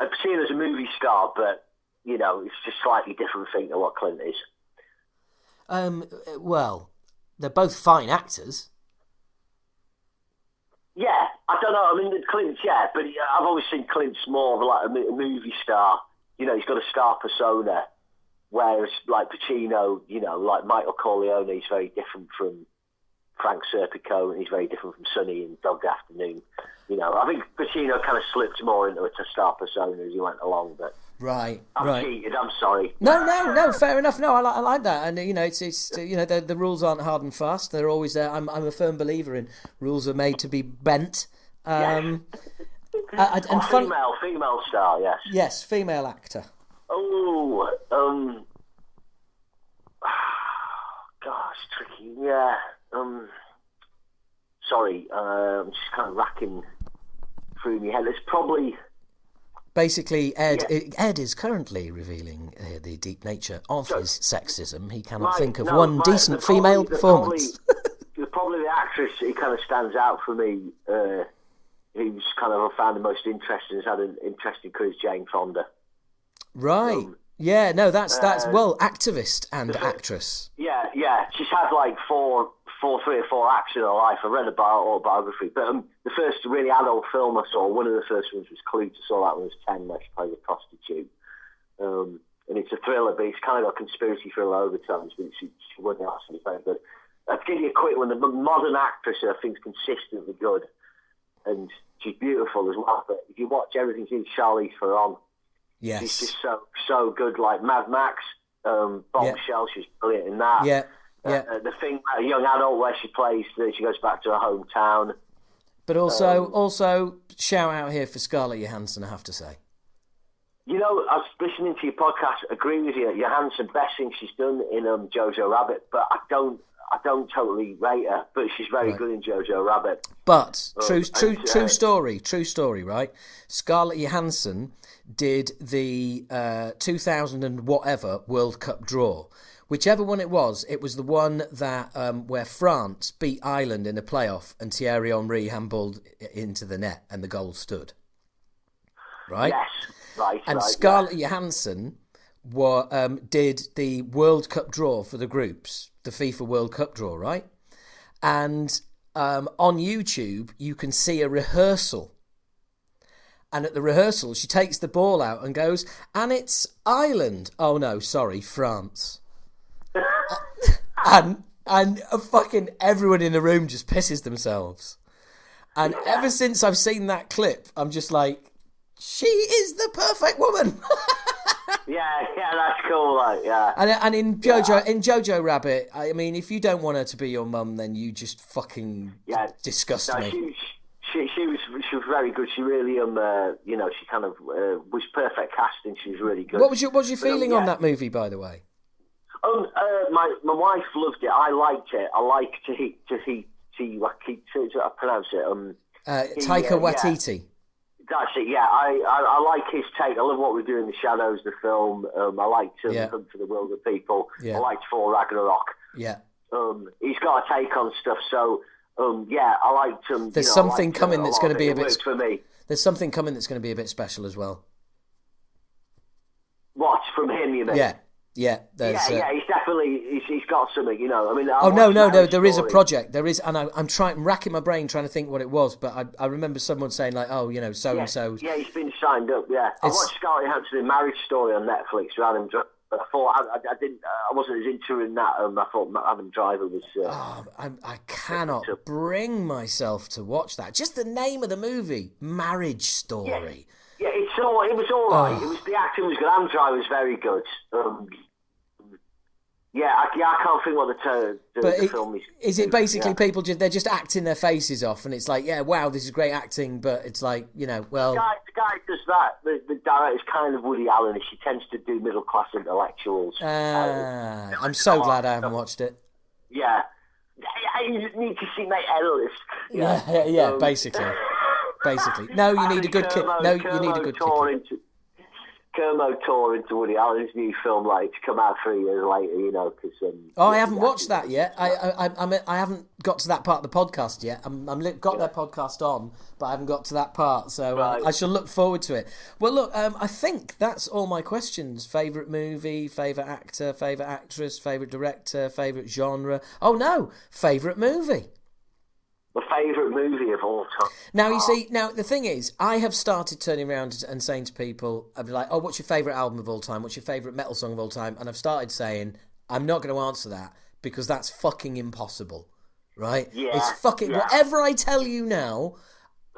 And Pacino's a movie star, but you know, it's just slightly different thing to what Clint is. Well, they're both fine actors. Yeah, I don't know. I mean, Clint's, but I've always seen Clint's more of like a movie star. You know, he's got a star persona, whereas like Pacino, you know, like Michael Corleone, he's very different from Frank Serpico, and he's very different from Sonny and Dog Afternoon. You know, I think Pacino kind of slipped more into a star persona as he went along, but... Right. I'm cheated. I'm sorry. No. Fair enough. No, I like that, and you know, it's you know, the rules aren't hard and fast. They're always there. I'm a firm believer in rules are made to be bent. Yes. And female star. Yes. Yes, female actor. Oh, gosh, tricky. Yeah. Sorry. I'm just kind of racking through my head. It's probably. Basically, Ed is currently revealing the deep nature of his sexism. He cannot think of one decent female performance. Probably the actress who kind of stands out for me, who's kind of I found the most interesting, has had an interesting career, is Jane Fonda. Right. Yeah, no, that's well, activist and actress. Yeah. She's had like three or four acts in her life. I read about autobiography, but the first really adult film I saw, one of the first ones was Clute. I saw that when I was 10, where she plays a prostitute. And it's a thriller, but it's kind of got conspiracy thriller overtones, but she wasn't actually very good. I'll give you a quick one. The modern actress, I think, is consistently good, and she's beautiful as well. But if you watch everything she's Charlize Theron, yes, she's just so good. Like Mad Max, Bombshell, she's brilliant in that. Yeah. The thing, a young adult where she plays, she goes back to her hometown. But also shout out here for Scarlett Johansson, I have to say. You know, I was listening to your podcast. Agree with you. Johansson, best thing she's done in Jojo Rabbit, but I don't totally rate her. But she's very good in Jojo Rabbit. But true story, right? Scarlett Johansson did the 2000 and whatever World Cup draw. Whichever one it was the one that where France beat Ireland in a playoff and Thierry Henry handballed into the net and the goal stood. Right? Yes, right. And Scarlett Johansson did the World Cup draw for the groups, the FIFA World Cup draw, right? And on YouTube, you can see a rehearsal. And at the rehearsal, she takes the ball out and goes, and it's Ireland. Oh, no, sorry, France. and fucking everyone in the room just pisses themselves. And ever since I've seen that clip, I'm just like, she is the perfect woman. yeah, that's cool. Like, yeah. And in Jojo Rabbit, I mean, if you don't want her to be your mum, then you just fucking disgust me. She was very good. She really she kind of was perfect casting. She was really good. What was your feeling on that movie, by the way? My wife loved it. I liked it. I like I pronounce it. Taika Waititi. That's it. Yeah, I like his take. I love What We Do in the Shadows, the film. I liked Hunt for the Wilder People. Yeah. I liked Thor Ragnarok. Yeah. He's got a take on stuff. So I liked him. There's something coming that's going to be a bit for me. There's something coming that's going to be a bit special as well. What from him? You mean? Yeah. Yeah, he's definitely he's got something, you know. I mean, no, there is a project. There is, and I'm racking my brain trying to think what it was. But I remember someone saying like, so and so. Yeah, he's been signed up. Yeah, I watched Scarlett Johansson Marriage Story on Netflix. Adam Driver. I thought I wasn't as into in that. I thought Adam Driver was. I cannot bring myself to watch that. Just the name of the movie, Marriage Story. Yeah, it was all right. It was the acting was good. Adam Driver was very good. I can't think what the film is. Is it basically people they're just acting their faces off, and it's like, wow, this is great acting, but it's like, well, the guy does that. The director's kind of Woody Allen. He tends to do middle class intellectuals. I'm so glad I haven't watched it. Yeah, you need to see my analyst. Yeah, basically. No, you need a good kick. No, you need a good kick. Kermo tore into Woody Allen's new film, like to come out 3 years later, you know. Cause, I haven't watched that yet. I haven't got to that part of the podcast yet. I'm got their podcast on, but I haven't got to that part. So I shall look forward to it. Well, look, I think that's all my questions. Favourite movie, favourite actor, favourite actress, favourite director, favourite genre. Oh no, favourite movie. My favourite movie of all time. Now, you see, the thing is, I have started turning around and saying to people, I'd be like, what's your favourite album of all time? What's your favourite metal song of all time? And I've started saying, I'm not going to answer that because that's fucking impossible, right? Yeah. It's fucking, whatever I tell you now,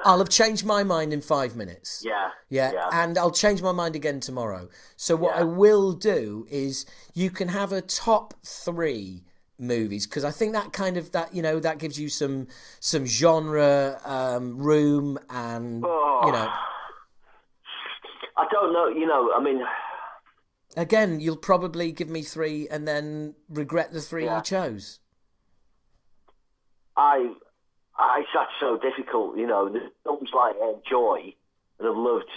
I'll have changed my mind in 5 minutes. Yeah. And I'll change my mind again tomorrow. So what I will do is you can have a top 3 movies, because I think that kind of that gives you some genre room, and I don't know, I mean, again, you'll probably give me 3 and then regret the 3 you chose. That's so difficult, there's films like Joy that I've loved,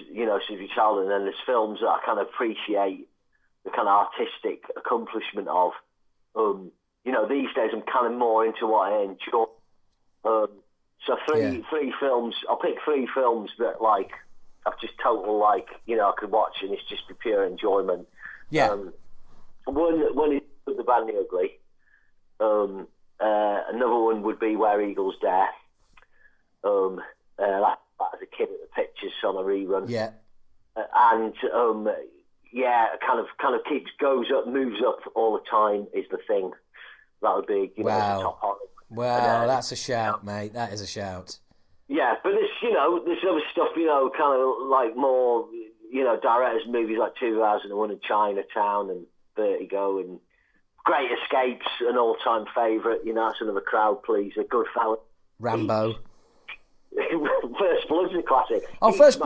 since a child, and then there's films that I kind of appreciate the kind of artistic accomplishment of. These days I'm kind of more into what I enjoy. So three films. I'll pick 3 films that I've just total I could watch and it's just for pure enjoyment. Yeah. One is The Bad and the Ugly. Another one would be Where Eagles Dare. That as a kid at the pictures on a rerun. Yeah. And kind of goes up, moves up all the time is The Thing. That would be, you know, the top horror. Wow, that's a shout, mate. That is a shout. Yeah, but there's other stuff, you know, kind of like more, you know, directors' movies like 2001 and Chinatown and Vertigo and Great Escape's an all-time favourite. You know, that's another crowd pleaser. Goodfellas. Rambo. First Blood's a classic. Oh, First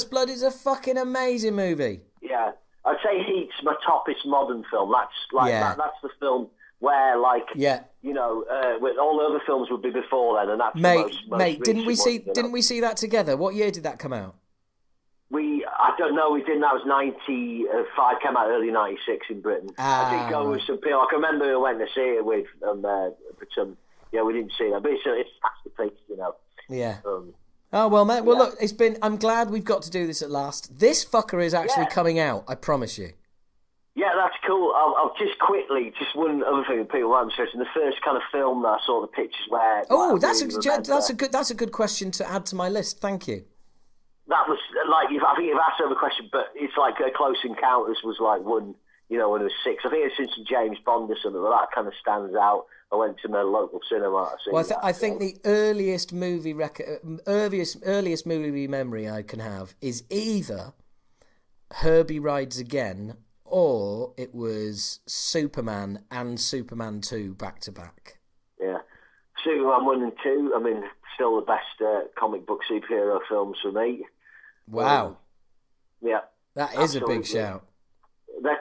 Blood is a fucking amazing movie. Yeah, I'd say Heat's my toppest modern film. That's like that's the film where, like, you know, with all the other films would be before then, and that's mate. Didn't we see that together? What year did that come out? I don't know. We didn't. That was 95. Came out early 96 in Britain. I did go with some people. I can remember I went to see it with but we didn't see that. But it's masterpiece, you know. Yeah. Oh well, mate. Well, look, it's been. I'm glad we've got to do this at last. This fucker is actually coming out. I promise you. Yeah, that's cool. I'll just quickly, just one other thing that people aren't interested in. The first kind of film that I saw the pictures where. Oh, that's a good question to add to my list. Thank you. That was like, I think you've asked another question, but it's like Close Encounters was like one, you know, when it was 6. I think it's since James Bond or something, but that kind of stands out. I went to my local cinema. I think the earliest movie earliest movie memory I can have is either Herbie Rides Again or it was Superman and Superman 2 back to back. Yeah, Superman 1 and 2. I mean, still the best comic book superhero films for me. Wow. Yeah. That is absolutely a big shout. They're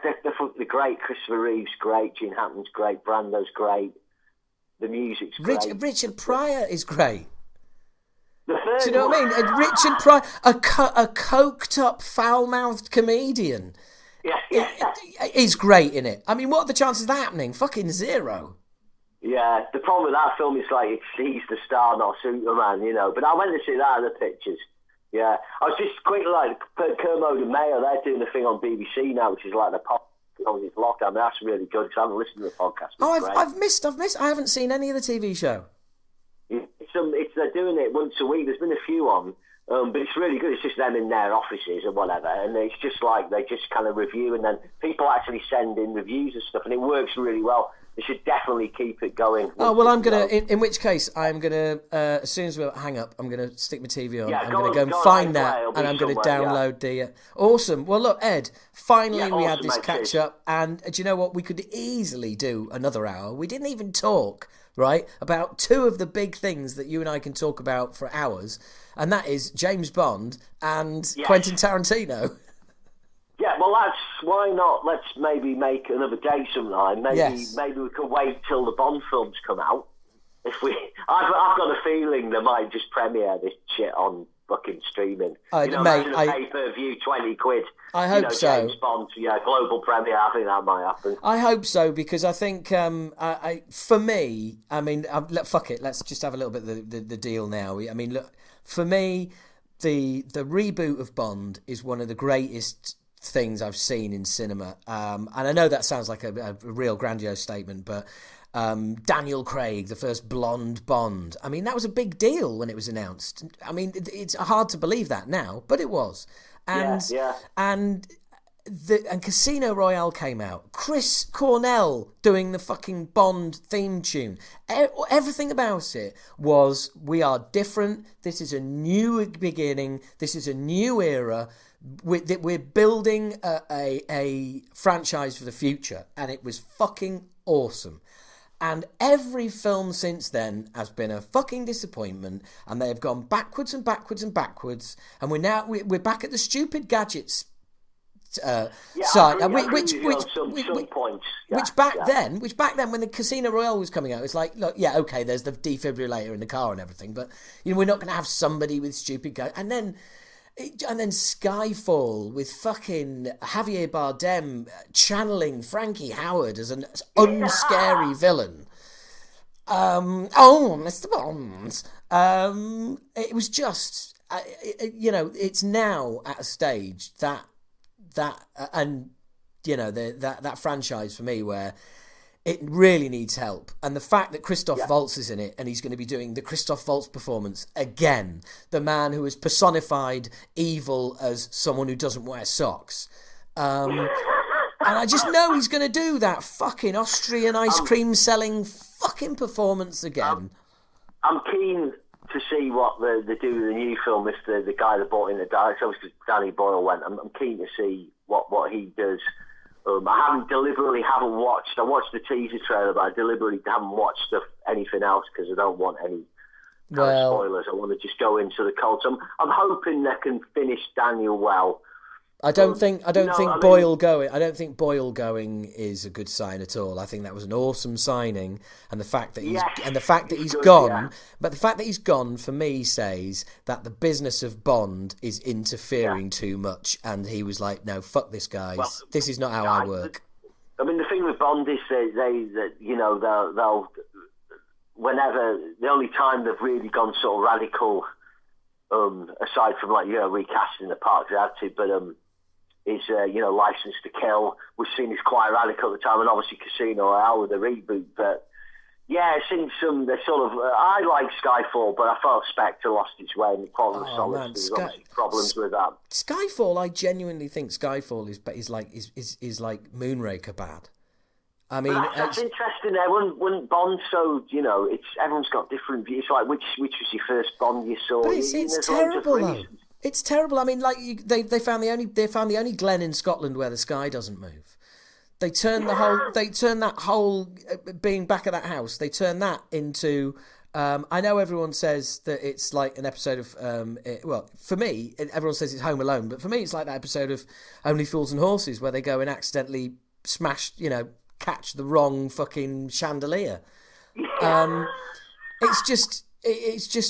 great. Christopher Reeve's great. Gene Hackman's great. Brando's great. The music's great. Richard Pryor is great. The third Do you know what I mean? Richard Pryor, a coked up, foul-mouthed comedian, is great in it. I mean, what are the chances of that happening? Fucking zero. Yeah, the problem with that film is like he's the star, not Superman, you know. But I went to see that in the pictures. Yeah, I was just quickly like Kermode and Mayo. They're doing a thing on BBC now, which is like the pop. It's lockdown. That's really good because I haven't listened to the podcast. I've missed. I haven't seen any of the TV show. They're doing it once a week. There's been a few on, but it's really good. It's just them in their offices and whatever, and it's just like they just kind of review, and then people actually send in reviews and stuff, and it works really well. They should definitely keep it going. Oh, well, I'm going to, in which case, I'm going to, as soon as we hang up, I'm going to stick my TV on. I'm going to go and find that, and I'm going to download the... Awesome. Well, look, Ed, finally we had this catch-up, and do you know what? We could easily do another hour. We didn't even talk, right, about two of the big things that you and I can talk about for hours, and that is James Bond and Quentin Tarantino. Yeah, well, why not? Let's maybe make another day sometime. Maybe we could wait till the Bond films come out. I've got a feeling they might just premiere this shit on fucking streaming. Mate, pay-per-view, 20 quid. I hope so. James Bond, global premiere. I think that might happen. I hope so because I think, for me, I mean, fuck it. Let's just have a little bit of the deal now. I mean, look, for me, the reboot of Bond is one of the greatest things I've seen in cinema, and I know that sounds like a real grandiose statement, but Daniel Craig, the first blonde Bond, I mean, that was a big deal when it was announced. I mean, it's hard to believe that now, but it was. And Casino Royale came out. Chris Cornell doing the fucking Bond theme tune. Everything about it was, we are different. This is a new beginning. This is a new era. We're building a franchise for the future, and it was fucking awesome. And every film since then has been a fucking disappointment, and they have gone backwards and backwards and backwards. And we're back at the stupid gadgets side, which back then when the Casino Royale was coming out, it's like, look, yeah, okay, there's the defibrillator in the car and everything, but we're not going to have somebody with stupid gadgets. And then Skyfall with fucking Javier Bardem channeling Frankie Howard as an unscary villain. Mr. Bond. It was just, it's now at a stage that and you know that franchise for me where it really needs help. And the fact that Christoph Waltz is in it and he's going to be doing the Christoph Waltz performance again, the man who has personified evil as someone who doesn't wear socks. And I just know he's going to do that fucking Austrian ice cream selling fucking performance again. I'm keen to see what they do with the new film if the guy that brought in the director, obviously Danny Boyle went. I'm keen to see what he does. I haven't watched. I watched the teaser trailer, but I deliberately haven't watched anything else because I don't want any spoilers. I want to just go into the cold. So I'm hoping they can finish Daniel well. I don't think Boyle going is a good sign at all. I think that was an awesome signing, and the fact that he's gone. But the fact that he's gone for me says that the business of Bond is interfering too much, and he was like, "No, fuck this, guys. This is not how I work." I mean, the thing with Bond is they'll whenever the only time they've really gone sort of radical, aside from recasting the parts they had to, but is License to Kill was seen as quite radical at the time, and obviously Casino Royale with the reboot. But yeah, since they sort of I like Skyfall, but I felt Spectre lost its way in Quantum of Solace. There's obviously problems with that. Skyfall, I genuinely think Skyfall is like Moonraker bad. I mean, that's interesting. There, when Bond, so everyone's got different views. Like which was your first Bond you saw? But it's terrible though. It's terrible. I mean, like they found the only glen in Scotland where the sky doesn't move. They turn that whole being back at that house. They turn that into. I know everyone says that it's like an episode of. For me, everyone says it's Home Alone, but for me, it's like that episode of Only Fools and Horses where they go and accidentally smash, catch the wrong fucking chandelier. It's just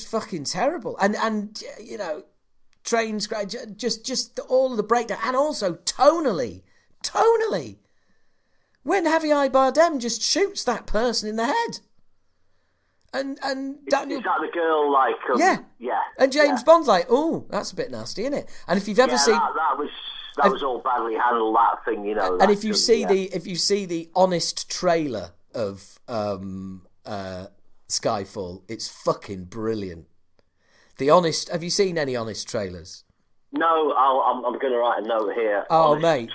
fucking terrible, and trains, just all of the breakdown, and also tonally, when Javier Bardem just shoots that person in the head, and Daniel, is that the girl and James Bond's like, oh, that's a bit nasty, isn't it? And if you've ever seen that was all badly handled, that thing, And if you see the honest trailer of Skyfall, it's fucking brilliant. Have you seen any honest trailers? No, I'm going to write a note here. Oh, mate,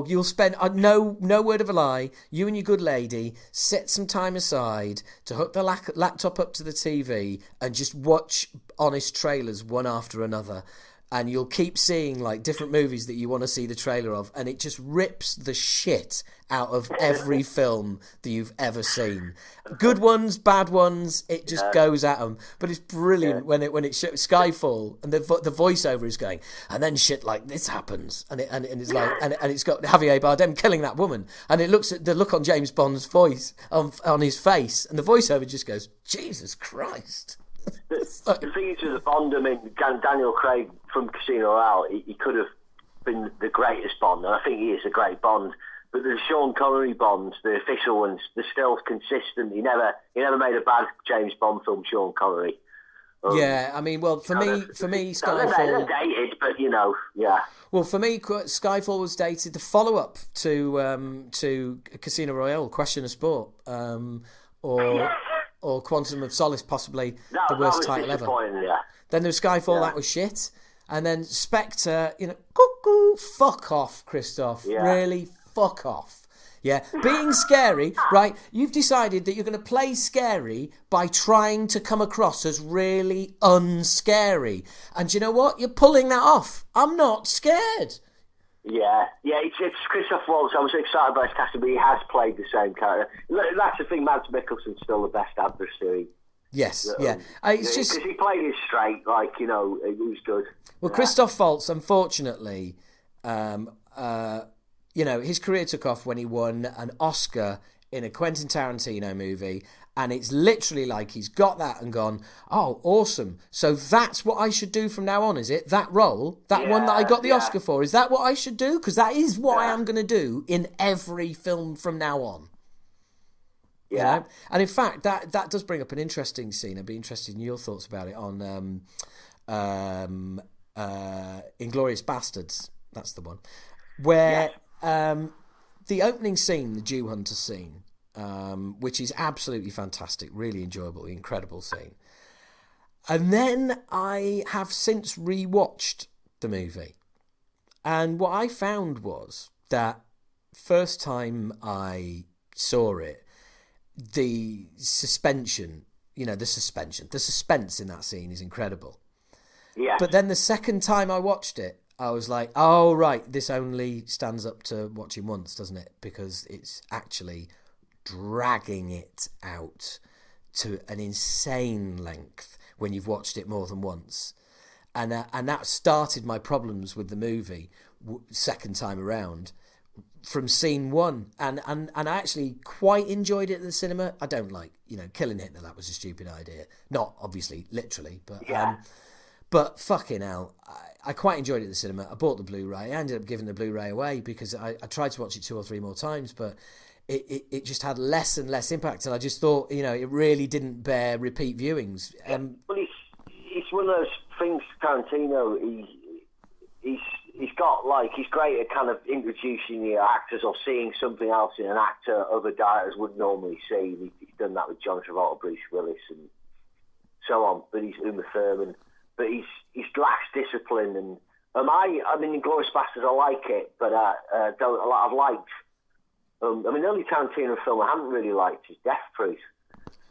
you'll spend no word of a lie. You and your good lady set some time aside to hook the laptop up to the TV and just watch honest trailers one after another. And you'll keep seeing like different movies that you want to see the trailer of, and it just rips the shit out of every film that you've ever seen. Good ones, bad ones, it just goes at them. But it's brilliant when it shows Skyfall and the voiceover is going, and then shit like this happens, and it's like and it's got Javier Bardem killing that woman, and it looks at the look on James Bond's voice on his face, and the voiceover just goes, Jesus Christ. The thing is with the Bond, I mean, Daniel Craig from Casino Royale, he could have been the greatest Bond, and I think he is a great Bond. But the Sean Connery Bonds, the official ones, they're still consistent. He never made a bad James Bond film, Sean Connery. I mean, well, for me, Skyfall. They're dated, but Well, for me, Skyfall was dated. The follow-up to Casino Royale, Question of Sport, or Quantum of Solace, possibly the worst title ever. Yeah. Then there was Skyfall, that was shit. And then Spectre, cuckoo, fuck off, Christoph. Yeah. Really, fuck off. Yeah, being scary, right? You've decided that you're going to play scary by trying to come across as really unscary. And you know what? You're pulling that off. I'm not scared. Yeah, it's Christoph Waltz. I was excited by his casting, but he has played the same character. That's the thing, Mads Mikkelsen's still the best adversary. Yes, it's just because he played it straight, he was good. Well, Christoph Waltz, unfortunately, his career took off when he won an Oscar in a Quentin Tarantino movie, and it's literally like he's got that and gone, oh, awesome. So that's what I should do from now on, is it? That role, one that I got the Oscar for, is that what I should do? Because that is what I am going to do in every film from now on. Yeah. And in fact, that does bring up an interesting scene. I'd be interested in your thoughts about it on Inglourious Bastards. That's the one. Where the opening scene, the Jew Hunter scene, which is absolutely fantastic, really enjoyable, incredible scene. And then I have since rewatched the movie. And what I found was that first time I saw it, the suspense in that scene is incredible. Yeah. But then the second time I watched it, I was like, oh, right, this only stands up to watching once, doesn't it? Because it's actually dragging it out to an insane length when you've watched it more than once. And that started my problems with the movie second time around from scene one. And I actually quite enjoyed it at the cinema. I don't like, killing Hitler. That was a stupid idea. Not obviously literally, but but fucking hell, I quite enjoyed it at the cinema. I bought the Blu-ray. I ended up giving the Blu-ray away because I tried to watch it 2 or 3 more times, but it just had less and less impact. And I just thought, it really didn't bear repeat viewings. Well, it's one of those things, Tarantino, he's got, like, he's great at kind of introducing the actors or seeing something else in an actor other directors would normally see. He's done that with John Travolta, Bruce Willis, and so on. But he's Uma Thurman. But he's lacks discipline, and I mean, Inglourious Basterds, I like it, but I've liked. The only Tarantino film I haven't really liked is Death Proof.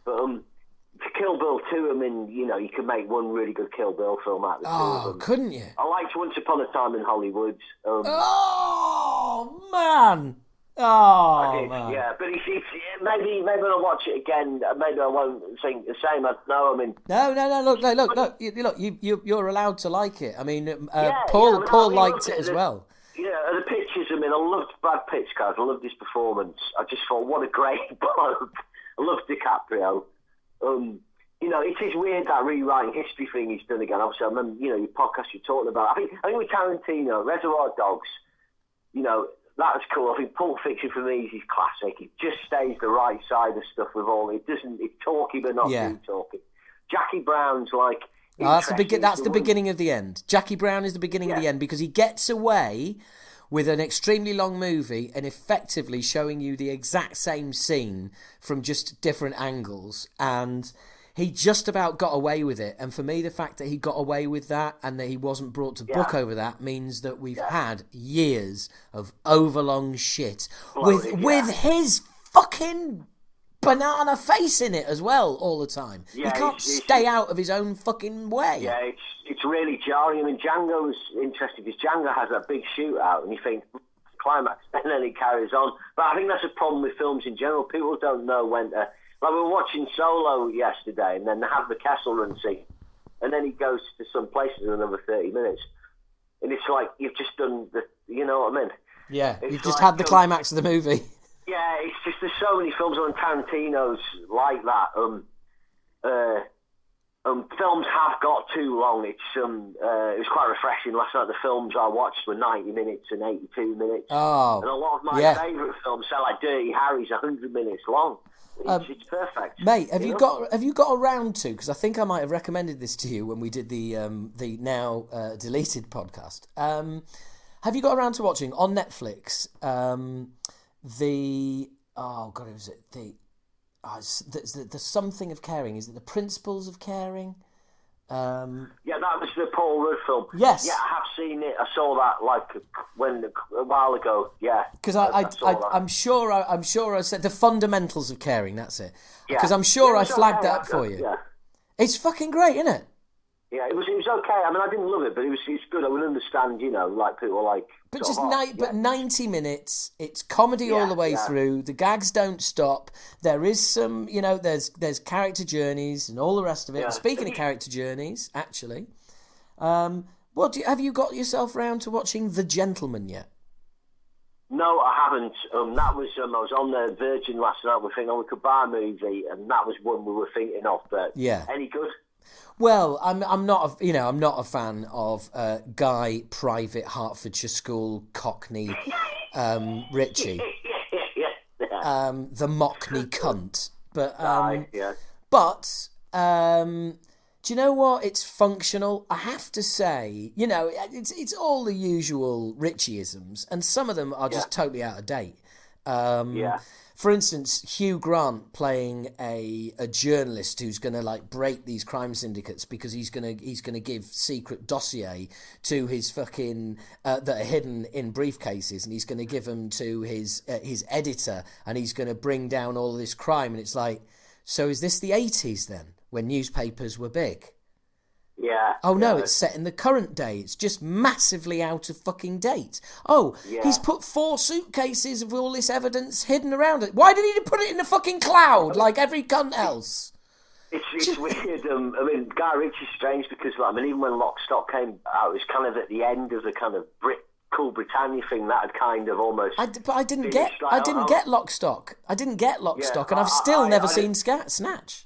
But to Kill Bill 2, you could make one really good Kill Bill film out of the two of them. Couldn't you? I liked Once Upon a Time in Hollywood. Oh man! Oh, I did, man. yeah. But maybe when I watch it again, maybe I won't think the same. Look. You're allowed to like it. I mean, Paul liked it as well. Yeah, the pictures. I loved Brad Pitt's character. I loved his performance. I just thought, what a great bloke. I loved DiCaprio. It is weird that rewriting history thing he's done again. Obviously, I remember, your podcast you're talking about. I think with Tarantino, Reservoir Dogs, that was cool. I think Pulp Fiction for me is his classic. It just stays the right side of stuff with all. It's talky but not too talky. Jackie Brown's like. That's the beginning of the end. Jackie Brown is the beginning of the end because he gets away with an extremely long movie and effectively showing you the exact same scene from just different angles, and he just about got away with it. And for me, the fact that he got away with that and that he wasn't brought to book over that means that we've had years of overlong shit with his fucking banana face in it as well all the time. He can't stay out of his own fucking way. Yeah, it's really jarring. Django's interesting because Django has that big shootout and you think climax and then it carries on. But I think that's a problem with films in general. People don't know when to. Like we were watching Solo yesterday, and then they have the Kessel Run scene, and then he goes to some places in another 30 minutes, and it's like you've just done the, you know what I mean? Yeah, you've just had the climax of the movie. Yeah, it's just there's so many films on Tarantino's like that. Films have got too long. It was quite refreshing last night. The films I watched were 90 minutes and 82 minutes. Oh, and a lot of my favourite films, so like Dirty Harry's 100 minutes long. It's perfect, mate. Have you got around to? Because I think I might have recommended this to you when we did the now deleted podcast. Have you got around to watching on Netflix the something of caring? Is it the Principles of Caring? Yeah, that was the Paul Rudd film. Yes. Yeah, I have seen it. I saw that a while ago. Yeah. Because I'm sure I said the Fundamentals of Caring. That's it. Because I'm sure I flagged that up for you. Yeah. It's fucking great, isn't it? Yeah, it was okay. I didn't love it, but it's good. I would understand, like people like. But just 90 minutes. It's comedy all the way through. The gags don't stop. There is some, there's character journeys and all the rest of it. Yeah. Speaking of character journeys, actually, have you got yourself round to watching The Gentleman yet? No, I haven't. That was I was on the Virgin last night. We were thinking we could buy a movie, and that was one we were thinking of. But any good? Well, I'm not a fan of Guy Private Hertfordshire School Cockney Richie, the Mockney cunt. But Do you know what? It's functional. I have to say, it's all the usual Richieisms, and some of them are just totally out of date. For instance, Hugh Grant playing a journalist who's going to like break these crime syndicates because he's going to give secret dossier to his fucking that are hidden in briefcases, and he's going to give them to his editor, and he's going to bring down all this crime. And it's like, so is this the 80s then, when newspapers were big? Yeah. Oh no, it's set in the current day. It's just massively out of fucking date. Oh, he's put 4 suitcases of all this evidence hidden around it. Why did he put it in the fucking cloud like every cunt else? It's weird. I mean, Guy Ritchie's strange because, even when Lock, Stock came out, it was kind of at the end of the kind of Cool Britannia thing that had kind of almost. But I didn't get Lock, Stock. I didn't get Lock, Stock, and I've still never seen Snatch.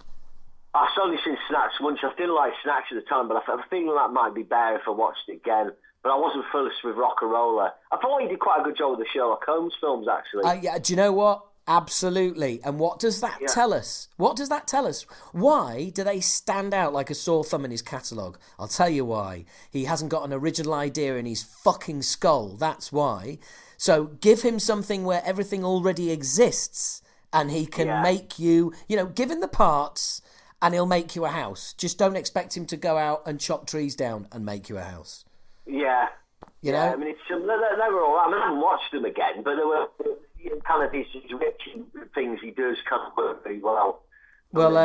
I've only seen Snatch once. I didn't like Snatch at the time, but I have a feeling that might be better if I watched it again. But I wasn't fullest with Rock-a-Roller. I thought he did quite a good job with the Sherlock Holmes films, actually. Do you know what? Absolutely. And what does that tell us? What does that tell us? Why do they stand out like a sore thumb in his catalogue? I'll tell you why. He hasn't got an original idea in his fucking skull. That's why. So give him something where everything already exists and he can make you, give him the parts and he'll make you a house. Just don't expect him to go out and chop trees down and make you a house. Yeah. You know? I mean, they were all right. I haven't watched them again, but there were kind of these rich things he does kind of work very well. Well,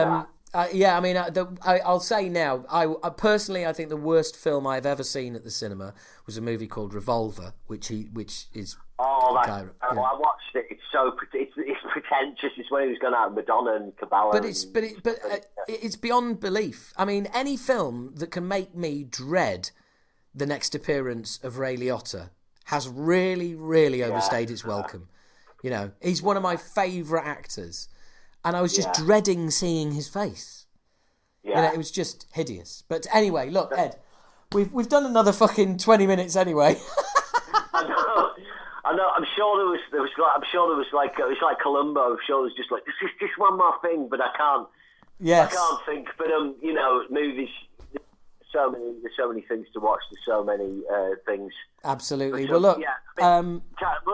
I'll say now, I personally, I think the worst film I've ever seen at the cinema was a movie called Revolver, which is. I watched it. It's so it's pretentious. It's when he was going out with Madonna and Cabela. But it's beyond belief. I mean, any film that can make me dread the next appearance of Ray Liotta has really, really overstayed its welcome. He's one of my favourite actors, and I was just dreading seeing his face. Yeah, it was just hideous. But anyway, look, Ed, we've done another fucking 20 minutes anyway. I know. I'm sure there was like it was like Columbo. I'm sure there was just like this is just one more thing, but I can't. Yes. I can't think. But movies. There's so many things to watch. There's so many things. Absolutely. But, well, look. But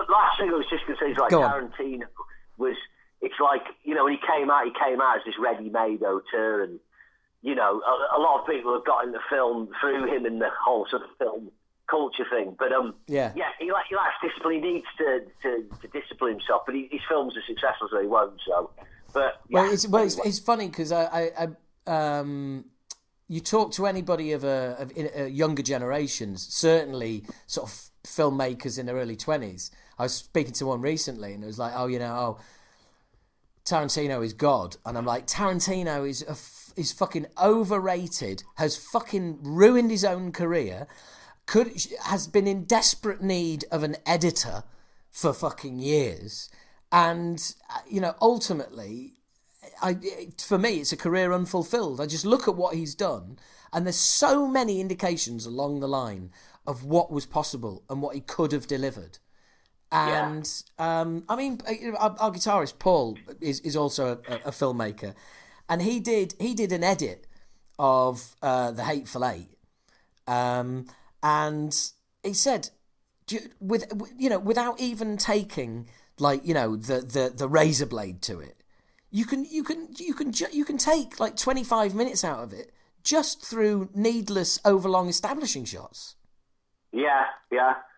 last thing I was just going to say is like Tarantino was. It's like when he came out as this ready-made auteur, and a lot of people have got into film through him and the whole sort of film culture thing. But he lacks discipline. He needs to discipline himself. But his films are successful, so he won't. So, but it's funny because you talk to anybody of younger generations, certainly sort of filmmakers in their early 20s. I was speaking to one recently, and it was like, Tarantino is God, and I'm like, Tarantino is fucking overrated, has fucking ruined his own career, has been in desperate need of an editor for fucking years, and ultimately, for me, it's a career unfulfilled. I just look at what he's done, and there's so many indications along the line of what was possible and what he could have delivered. And our guitarist Paul is also a filmmaker, and he did an edit of The Hateful Eight, and he said, without even taking the razor blade to it, you can take like 25 minutes out of it just through needless overlong establishing shots. Yeah.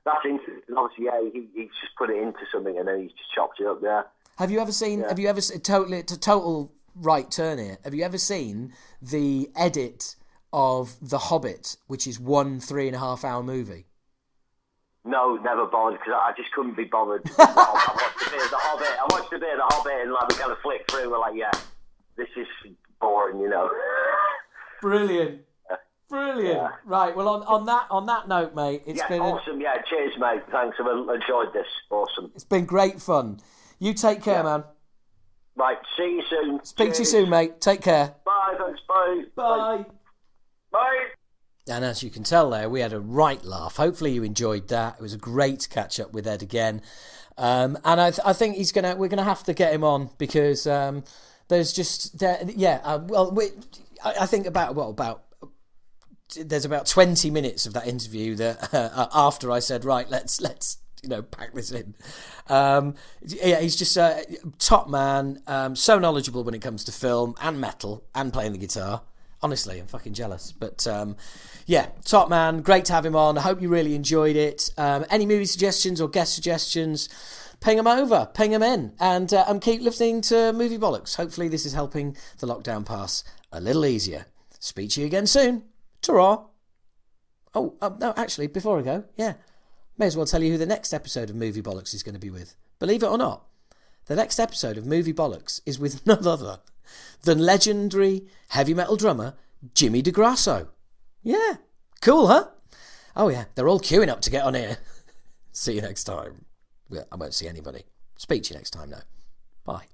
That's interesting. Obviously, he's just put it into something and then he's just chopped it up there. Have you ever seen? Yeah. Have you ever total right turn here? Have you ever seen the edit of The Hobbit, which is 1 3.5 hour movie? No, never bothered because I just couldn't be bothered. I watched a bit of The Hobbit, and like we kind of flicked through. We're like, this is boring, Brilliant. Brilliant. Yeah. Right. Well, on that note, mate, it's been awesome. Cheers, mate. Thanks. I've enjoyed this. Awesome. It's been great fun. You take care, man. Right. See you soon. Speak to you soon, mate. Take care. Bye. Thanks. Bye. Bye. Bye. And as you can tell there, we had a right laugh. Hopefully you enjoyed that. It was a great catch up with Ed again. And I think we're gonna have to get him on because there's just I think about there's about 20 minutes of that interview that after I said, right, let's pack this in. Yeah, he's just a top man, so knowledgeable when it comes to film and metal and playing the guitar. Honestly, I'm fucking jealous. But yeah, top man, great to have him on. I hope you really enjoyed it. Any movie suggestions or guest suggestions, ping them over, ping them in, and keep listening to Movie Bollocks. Hopefully this is helping the lockdown pass a little easier. Speak to you again soon. Ta-ra. Oh, no, actually, before I go, may as well tell you who the next episode of Movie Bollocks is going to be with. Believe it or not, the next episode of Movie Bollocks is with none other than legendary heavy metal drummer Jimmy DeGrasso. Yeah, cool, huh? Oh yeah, they're all queuing up to get on here. See you next time. Well, I won't see anybody. Speak to you next time now. Bye.